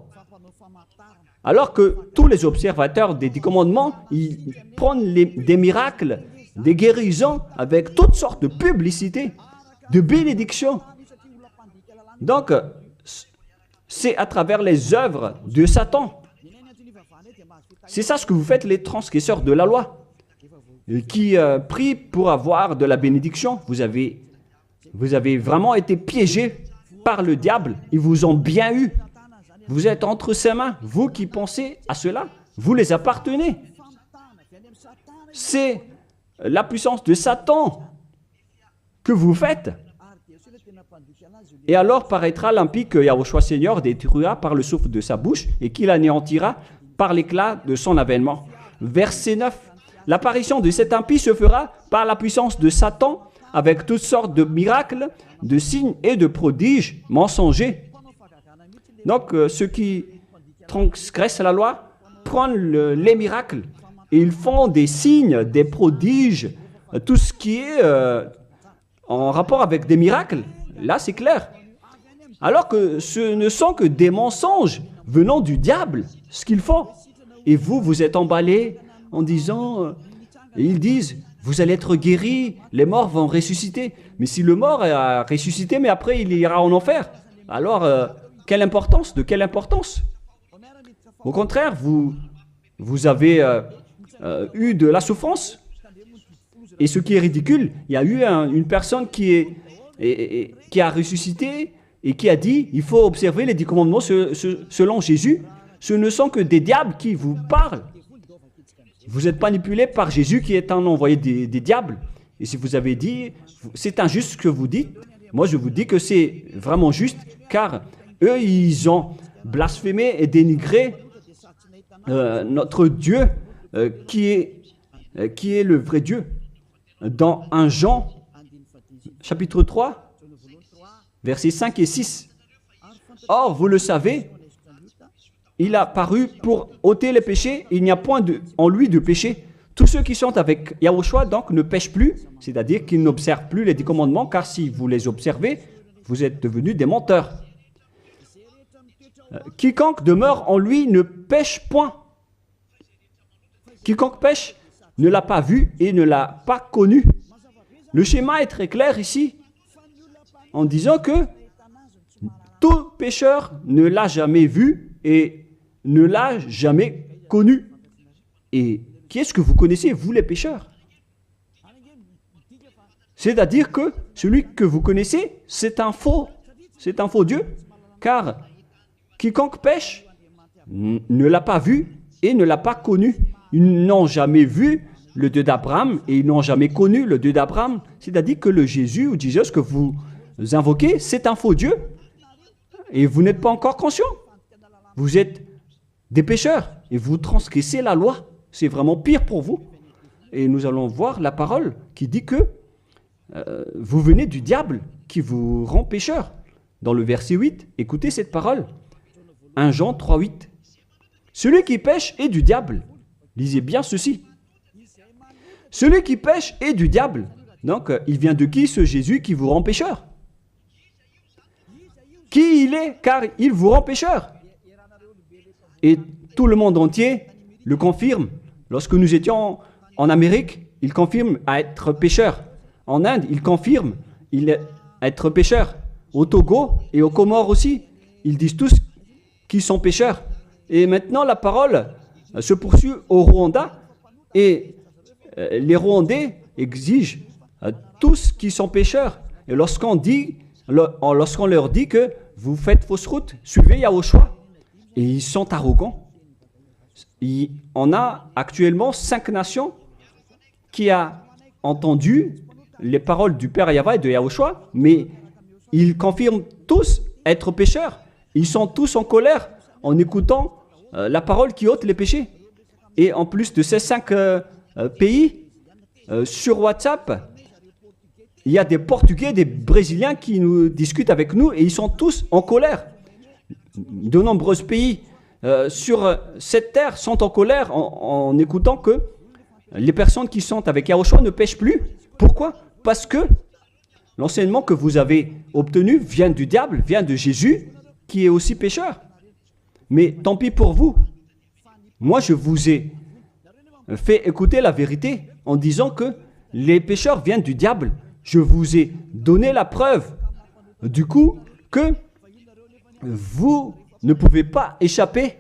Alors que tous les observateurs des 10 commandements, ils prennent des miracles, des guérisons avec toutes sortes de publicités, de bénédictions. Donc, c'est à travers les œuvres de Satan. C'est ça ce que vous faites, les transgresseurs de la loi, qui prient pour avoir de la bénédiction. Vous avez vraiment été piégés par le diable. Ils vous ont bien eu. Vous êtes entre ses mains. Vous qui pensez à cela, vous les appartenez. c'est la puissance de Satan que vous faites. Et alors paraîtra l'impie que Yahushua Seigneur détruira par le souffle de sa bouche et qu'il anéantira par l'éclat de son avènement. Verset 9. L'apparition de cet impie se fera par la puissance de Satan avec toutes sortes de miracles, de signes et de prodiges mensongers. Donc ceux qui transgressent la loi prennent les miracles et ils font des signes, des prodiges, tout ce qui est en rapport avec des miracles. Là, c'est clair. Alors que ce ne sont que des mensonges venant du diable, ce qu'ils font. Et vous, vous êtes emballés en disant, ils disent, vous allez être guéris, les morts vont ressusciter. Mais si le mort a ressuscité, mais après il ira en enfer, alors quelle importance? De quelle importance? Au contraire, vous avez eu de la souffrance. Et ce qui est ridicule, il y a eu une personne qui a ressuscité et qui a dit, il faut observer les 10 commandements selon Jésus. Ce ne sont que des diables qui vous parlent. Vous êtes manipulé par Jésus qui est un envoyé des diables. Et si vous avez dit, c'est injuste ce que vous dites, moi je vous dis que c'est vraiment juste, car eux, ils ont blasphémé et dénigré notre Dieu qui est le vrai Dieu. Dans 1 Jean, chapitre 3, versets 5 et 6. Or, vous le savez, il a paru pour ôter les péchés, il n'y a point en lui de péché. Tous ceux qui sont avec Yahushua donc ne pêchent plus, c'est-à-dire qu'ils n'observent plus les 10 commandements, car si vous les observez, vous êtes devenus des menteurs. Quiconque demeure en lui ne pêche point. Quiconque pêche ne l'a pas vu et ne l'a pas connu. Le schéma est très clair ici, en disant que tout pécheur ne l'a jamais vu et ne l'a jamais connu. Et qui est-ce que vous connaissez, vous les pécheurs? C'est-à-dire que celui que vous connaissez, c'est un faux Dieu, car quiconque pêche ne l'a pas vu et ne l'a pas connu. Ils n'ont jamais vu le Dieu d'Abraham et ils n'ont jamais connu le Dieu d'Abraham. C'est-à-dire que le Jésus ou Jésus que vous invoquez, c'est un faux Dieu et vous n'êtes pas encore conscient. Vous êtes des pécheurs et vous transgressez la loi. C'est vraiment pire pour vous. Et nous allons voir la parole qui dit que vous venez du diable qui vous rend pécheur. Dans le verset 8, écoutez cette parole. 1 Jean 3, 8. Celui qui pêche est du diable. Lisez bien ceci. Celui qui pêche est du diable. Donc, il vient de qui ce Jésus qui vous rend pécheur? Qui il est? Car il vous rend pécheur. Et tout le monde entier le confirme. Lorsque nous étions en Amérique, il confirme à être pécheur. En Inde, il confirme à être pécheur. Au Togo et aux Comores aussi, ils disent tous qu'ils sont pécheurs. Et maintenant, la parole se poursuit au Rwanda et les Rwandais exigent tous qui sont pécheurs. Et lorsqu'on leur dit que vous faites fausse route, suivez Yahushua, et ils sont arrogants. On a actuellement 5 nations qui ont entendu les paroles du Père Yahweh et de Yahushua, mais ils confirment tous être pécheurs. Ils sont tous en colère en écoutant la parole qui ôte les péchés. Et en plus de ces 5 pays, sur WhatsApp, il y a des Portugais, des Brésiliens qui nous discutent avec nous et ils sont tous en colère. De nombreux pays sur cette terre sont en colère en écoutant que les personnes qui sont avec Yahushua ne pêchent plus. Pourquoi? Parce que l'enseignement que vous avez obtenu vient du diable, vient de Jésus, qui est aussi pécheur. Mais tant pis pour vous. Moi, je vous ai fait écouter la vérité en disant que les pécheurs viennent du diable. Je vous ai donné la preuve du coup que vous ne pouvez pas échapper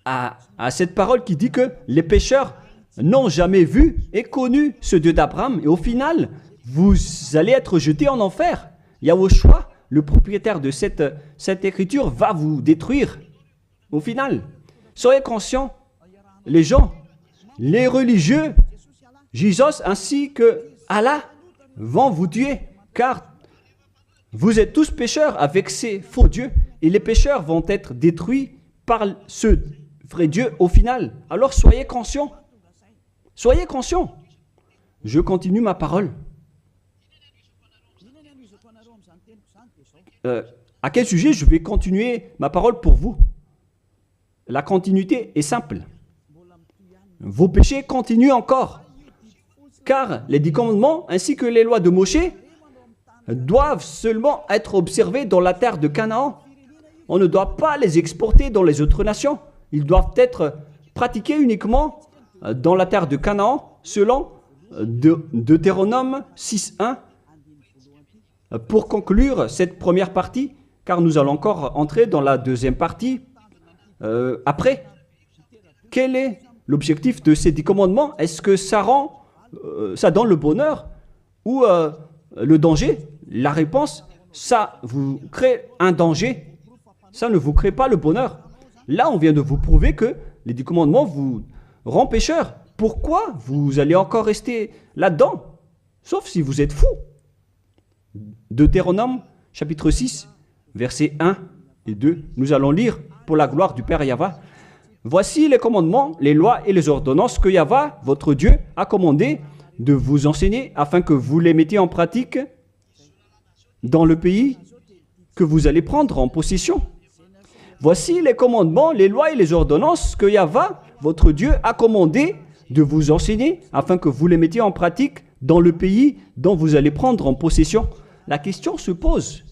à cette parole qui dit que les pécheurs n'ont jamais vu et connu ce Dieu d'Abraham. Et au final, vous allez être jetés en enfer. Yahushua, le propriétaire de cette écriture, va vous détruire. Au final, soyez conscients, les gens les religieux, Jésus ainsi que Allah vont vous tuer, car vous êtes tous pécheurs avec ces faux dieux, et les pécheurs vont être détruits par ce vrai Dieu au final. Alors soyez conscients. Soyez conscients. Je continue ma parole. À quel sujet je vais continuer ma parole pour vous? La continuité est simple. Vos péchés continuent encore. Car les 10 commandements ainsi que les lois de Moshe doivent seulement être observés dans la terre de Canaan. On ne doit pas les exporter dans les autres nations. Ils doivent être pratiqués uniquement dans la terre de Canaan selon Deutéronome 6.1. Pour conclure cette première partie, car nous allons encore entrer dans la deuxième partie après. Quel est l'objectif de ces 10 commandements? Est-ce que ça donne le bonheur ou le danger? La réponse, ça vous crée un danger. Ça ne vous crée pas le bonheur. Là, on vient de vous prouver que les 10 commandements vous rendent pécheurs. Pourquoi vous allez encore rester là-dedans? Sauf si vous êtes fou. Deutéronome, chapitre 6, versets 1 et 2. Nous allons lire pour la gloire du Père Yahva. Voici les commandements, les lois et les ordonnances que Yahva, votre Dieu, a commandé de vous enseigner afin que vous les mettiez en pratique dans le pays que vous allez prendre en possession. Voici les commandements, les lois et les ordonnances que Yahva, votre Dieu, a commandé de vous enseigner afin que vous les mettiez en pratique dans le pays dont vous allez prendre en possession. La question se pose,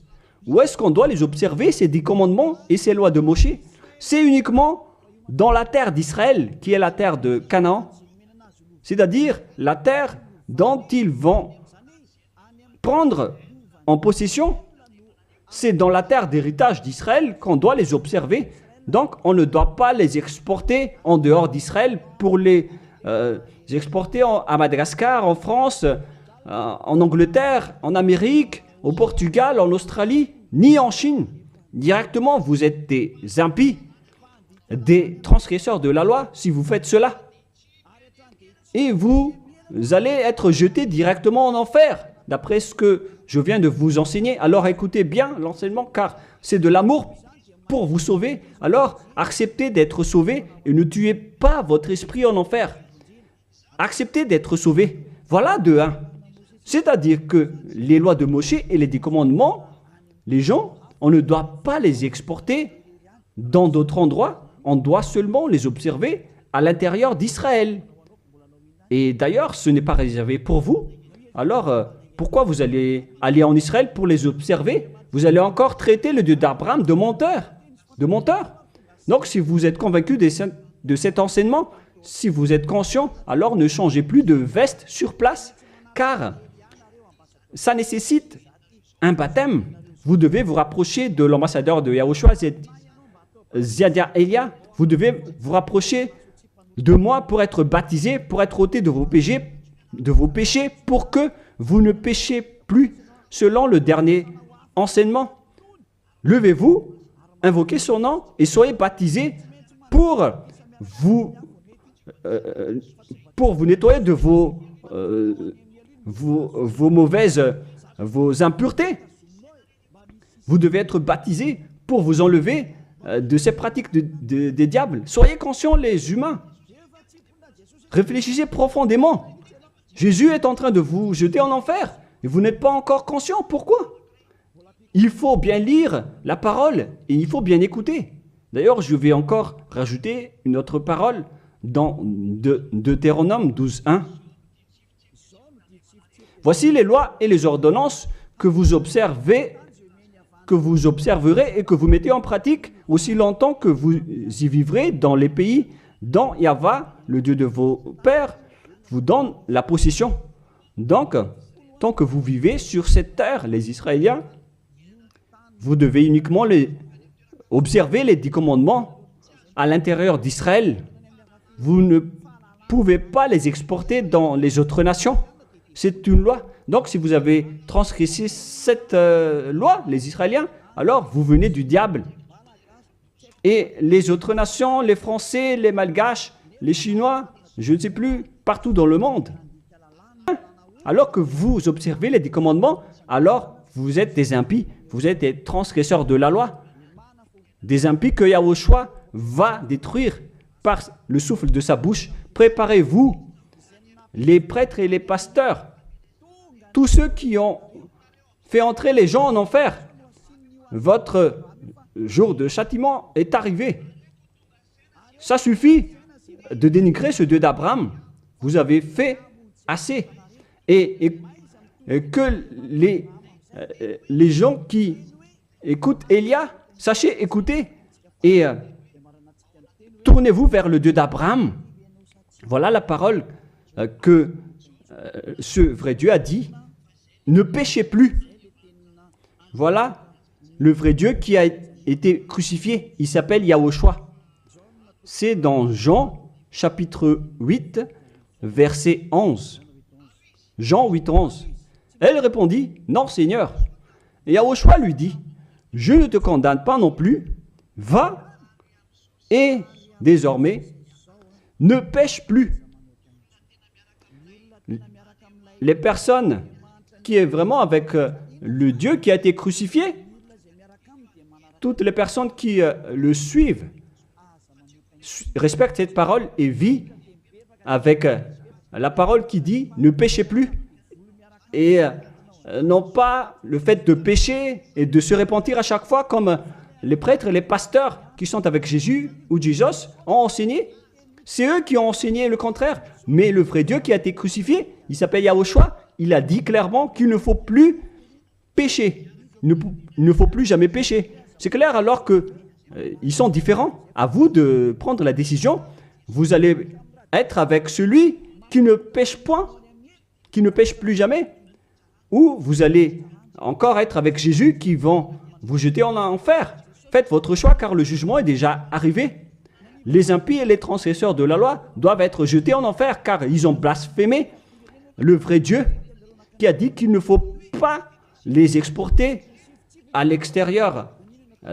où est-ce qu'on doit les observer, ces 10 commandements et ces lois de Moshe? C'est uniquement dans la terre d'Israël, qui est la terre de Canaan, c'est-à-dire la terre dont ils vont prendre en possession. C'est dans la terre d'héritage d'Israël qu'on doit les observer. Donc, on ne doit pas les exporter en dehors d'Israël pour les exporter à Madagascar, en France, en Angleterre, en Amérique, au Portugal, en Australie, ni en Chine. Directement, vous êtes des impies, des transgresseurs de la loi si vous faites cela. Et vous allez être jetés directement en enfer, d'après ce que je viens de vous enseigner. Alors écoutez bien l'enseignement, car c'est de l'amour pour vous sauver. Alors acceptez d'être sauvé et ne tuez pas votre esprit en enfer. Acceptez d'être sauvé. Voilà de 1. C'est-à-dire que les lois de Moshe et les 10 commandements, les gens, on ne doit pas les exporter dans d'autres endroits. On doit seulement les observer à l'intérieur d'Israël. Et d'ailleurs, ce n'est pas réservé pour vous. Alors, pourquoi vous allez aller en Israël pour les observer? Vous allez encore traiter le Dieu d'Abraham de menteur. De menteur. Donc, si vous êtes convaincu de cet enseignement, si vous êtes conscient, alors ne changez plus de veste sur place, car ça nécessite un baptême. Vous devez vous rapprocher de l'ambassadeur de Yahushua, Ziadia Elia. Vous devez vous rapprocher de moi pour être baptisé, pour être ôté de vos péchés, pour que vous ne péchiez plus selon le dernier enseignement. Levez-vous, invoquez son nom et soyez baptisés pour vous nettoyer de vos impuretés. Vous devez être baptisés pour vous enlever de ces pratiques des diables. Soyez conscients, les humains. Réfléchissez profondément. Jésus est en train de vous jeter en enfer et vous n'êtes pas encore conscient. Pourquoi? Il faut bien lire la parole et il faut bien écouter. D'ailleurs, je vais encore rajouter une autre parole dans Deutéronome 12.1. Voici les lois et les ordonnances que vous observerez et que vous mettez en pratique aussi longtemps que vous y vivrez dans les pays dont Yahva, le Dieu de vos pères, vous donne la possession. Donc, tant que vous vivez sur cette terre, les Israéliens, vous devez uniquement observer les 10 commandements à l'intérieur d'Israël. Vous ne pouvez pas les exporter dans les autres nations. C'est une loi. Donc, si vous avez transgressé cette loi, les Israéliens, alors vous venez du diable. Et les autres nations, les Français, les Malgaches, les Chinois, je ne sais plus, partout dans le monde. Alors que vous observez les 10 commandements, alors vous êtes des impies, vous êtes des transgresseurs de la loi. Des impies que Yahushua va détruire par le souffle de sa bouche. Préparez-vous, les prêtres et les pasteurs, tous ceux qui ont fait entrer les gens en enfer. Votre jour de châtiment est arrivé. Ça suffit de dénigrer ce Dieu d'Abraham. Vous avez fait assez. Et que les gens qui écoutent Élia, sachez écouter et tournez-vous vers le Dieu d'Abraham. Voilà la parole que ce vrai Dieu a dit. Ne péchez plus. Voilà le vrai Dieu qui a été crucifié. Il s'appelle Yahushua. C'est dans Jean chapitre 8, verset 11. Jean 8, 11. Elle répondit, « Non, Seigneur. » Et Yahushua lui dit, « Je ne te condamne pas non plus. Va et désormais, ne pêche plus. » Les personnes qui est vraiment avec le Dieu qui a été crucifié, toutes les personnes qui le suivent, respectent cette parole et vivent avec la parole qui dit « ne péchez plus » et non pas le fait de pécher et de se repentir à chaque fois comme les prêtres et les pasteurs qui sont avec Jésus ou Jésus ont enseigné. C'est eux qui ont enseigné le contraire. Mais le vrai Dieu qui a été crucifié, il s'appelle Yahushua, il a dit clairement qu'il ne faut plus pécher. Il ne faut plus jamais pécher. C'est clair alors que ils sont différents. À vous de prendre la décision. Vous allez être avec celui qui ne pêche point, qui ne pêche plus jamais. Ou vous allez encore être avec Jésus qui vont vous jeter en enfer. Faites votre choix car le jugement est déjà arrivé. Les impies et les transgresseurs de la loi doivent être jetés en enfer car ils ont blasphémé le vrai Dieu qui a dit qu'il ne faut pas les exporter à l'extérieur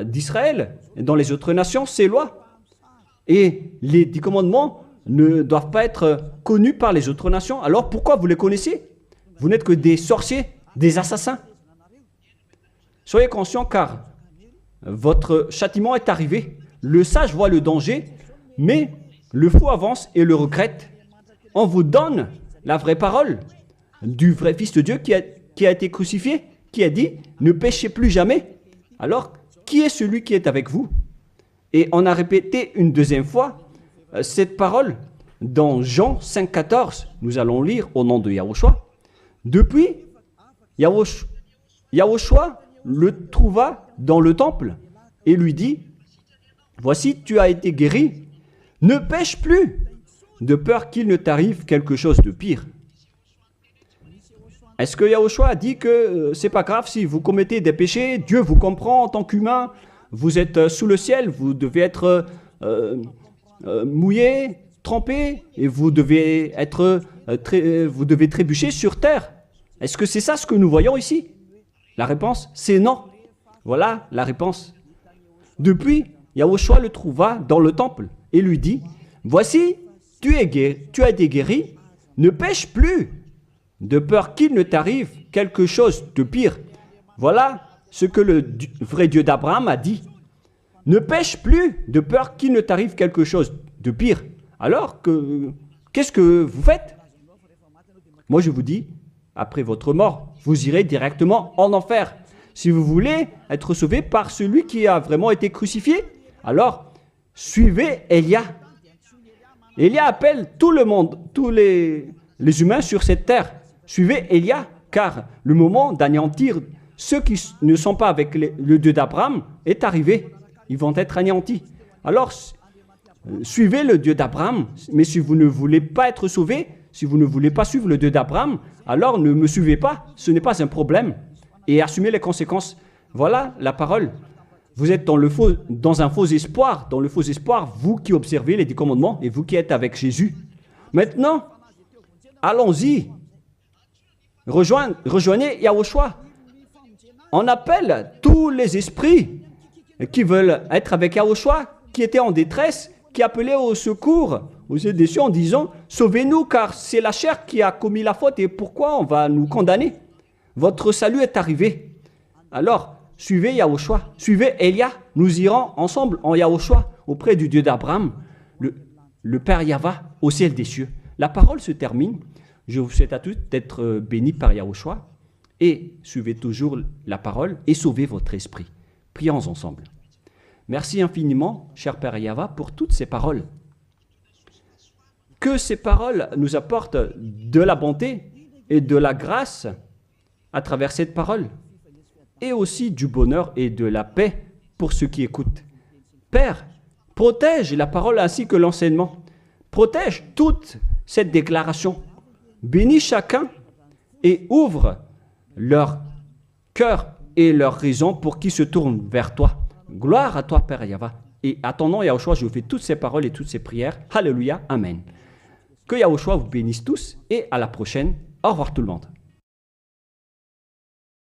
d'Israël et dans les autres nations, ces lois. Et les 10 commandements ne doivent pas être connus par les autres nations. Alors pourquoi vous les connaissez? Vous n'êtes que des sorciers, des assassins. Soyez conscients car votre châtiment est arrivé. Le sage voit le danger, mais le fou avance et le regrette. On vous donne la vraie parole du vrai Fils de Dieu qui a été crucifié, qui a dit « ne péchez plus jamais ». Alors, qui est celui qui est avec vous? Et on a répété une deuxième fois cette parole dans Jean 5, 14. Nous allons lire au nom de Yahushua. Depuis, Yahushua le trouva dans le temple et lui dit « Voici, tu as été guéri, ne pêche plus, de peur qu'il ne t'arrive quelque chose de pire. » Est-ce que Yahushua a dit que c'est pas grave si vous commettez des péchés, Dieu vous comprend en tant qu'humain, vous êtes sous le ciel, vous devez être mouillé, trempé, et vous devez trébucher sur terre. Est-ce que c'est ça ce que nous voyons ici? La réponse, c'est non. Voilà la réponse. Depuis, Yahushua le trouva dans le temple et lui dit, « Voici, tu as été guéri, ne pêche plus, de peur qu'il ne t'arrive quelque chose de pire. » Voilà ce que le vrai Dieu d'Abraham a dit. Ne pêche plus, de peur qu'il ne t'arrive quelque chose de pire. Alors, qu'est-ce que vous faites? Moi, je vous dis, après votre mort, vous irez directement en enfer. Si vous voulez être sauvé par celui qui a vraiment été crucifié, alors suivez Élia. Élia appelle tout le monde, tous les humains sur cette terre. Suivez Élia, car le moment d'anéantir ceux qui ne sont pas avec le Dieu d'Abraham est arrivé. Ils vont être anéantis. Alors, suivez le Dieu d'Abraham, mais si vous ne voulez pas être sauvé, si vous ne voulez pas suivre le Dieu d'Abraham, alors ne me suivez pas, ce n'est pas un problème. Et assumez les conséquences. Voilà la parole. Vous êtes dans un faux espoir, vous qui observez les 10 commandements et vous qui êtes avec Jésus. Maintenant, allons-y. Rejoignez Yahushua. On appelle tous les esprits qui veulent être avec Yahushua, qui étaient en détresse, qui appelaient au secours au ciel des cieux en disant, sauvez-nous car c'est la chair qui a commis la faute et pourquoi on va nous condamner? Votre salut est arrivé. Alors, suivez Yahushua, suivez Elia, nous irons ensemble en Yahushua auprès du Dieu d'Abraham, le Père Yahva au ciel des cieux. La parole se termine. Je vous souhaite à tous d'être bénis par Yahushua et suivez toujours la parole et sauvez votre esprit. Prions ensemble. Merci infiniment, cher Père Yahva, pour toutes ces paroles. Que ces paroles nous apportent de la bonté et de la grâce à travers cette parole, et aussi du bonheur et de la paix pour ceux qui écoutent. Père, protège la parole ainsi que l'enseignement. Protège toute cette déclaration. Bénis chacun et ouvre leur cœur et leur raison pour qu'ils se tournent vers toi. Gloire à toi, Père Yahva. Et à ton nom, Yahushua, je fais toutes ces paroles et toutes ces prières. Alléluia. Amen. Que Yahushua vous bénisse tous et à la prochaine. Au revoir tout le monde.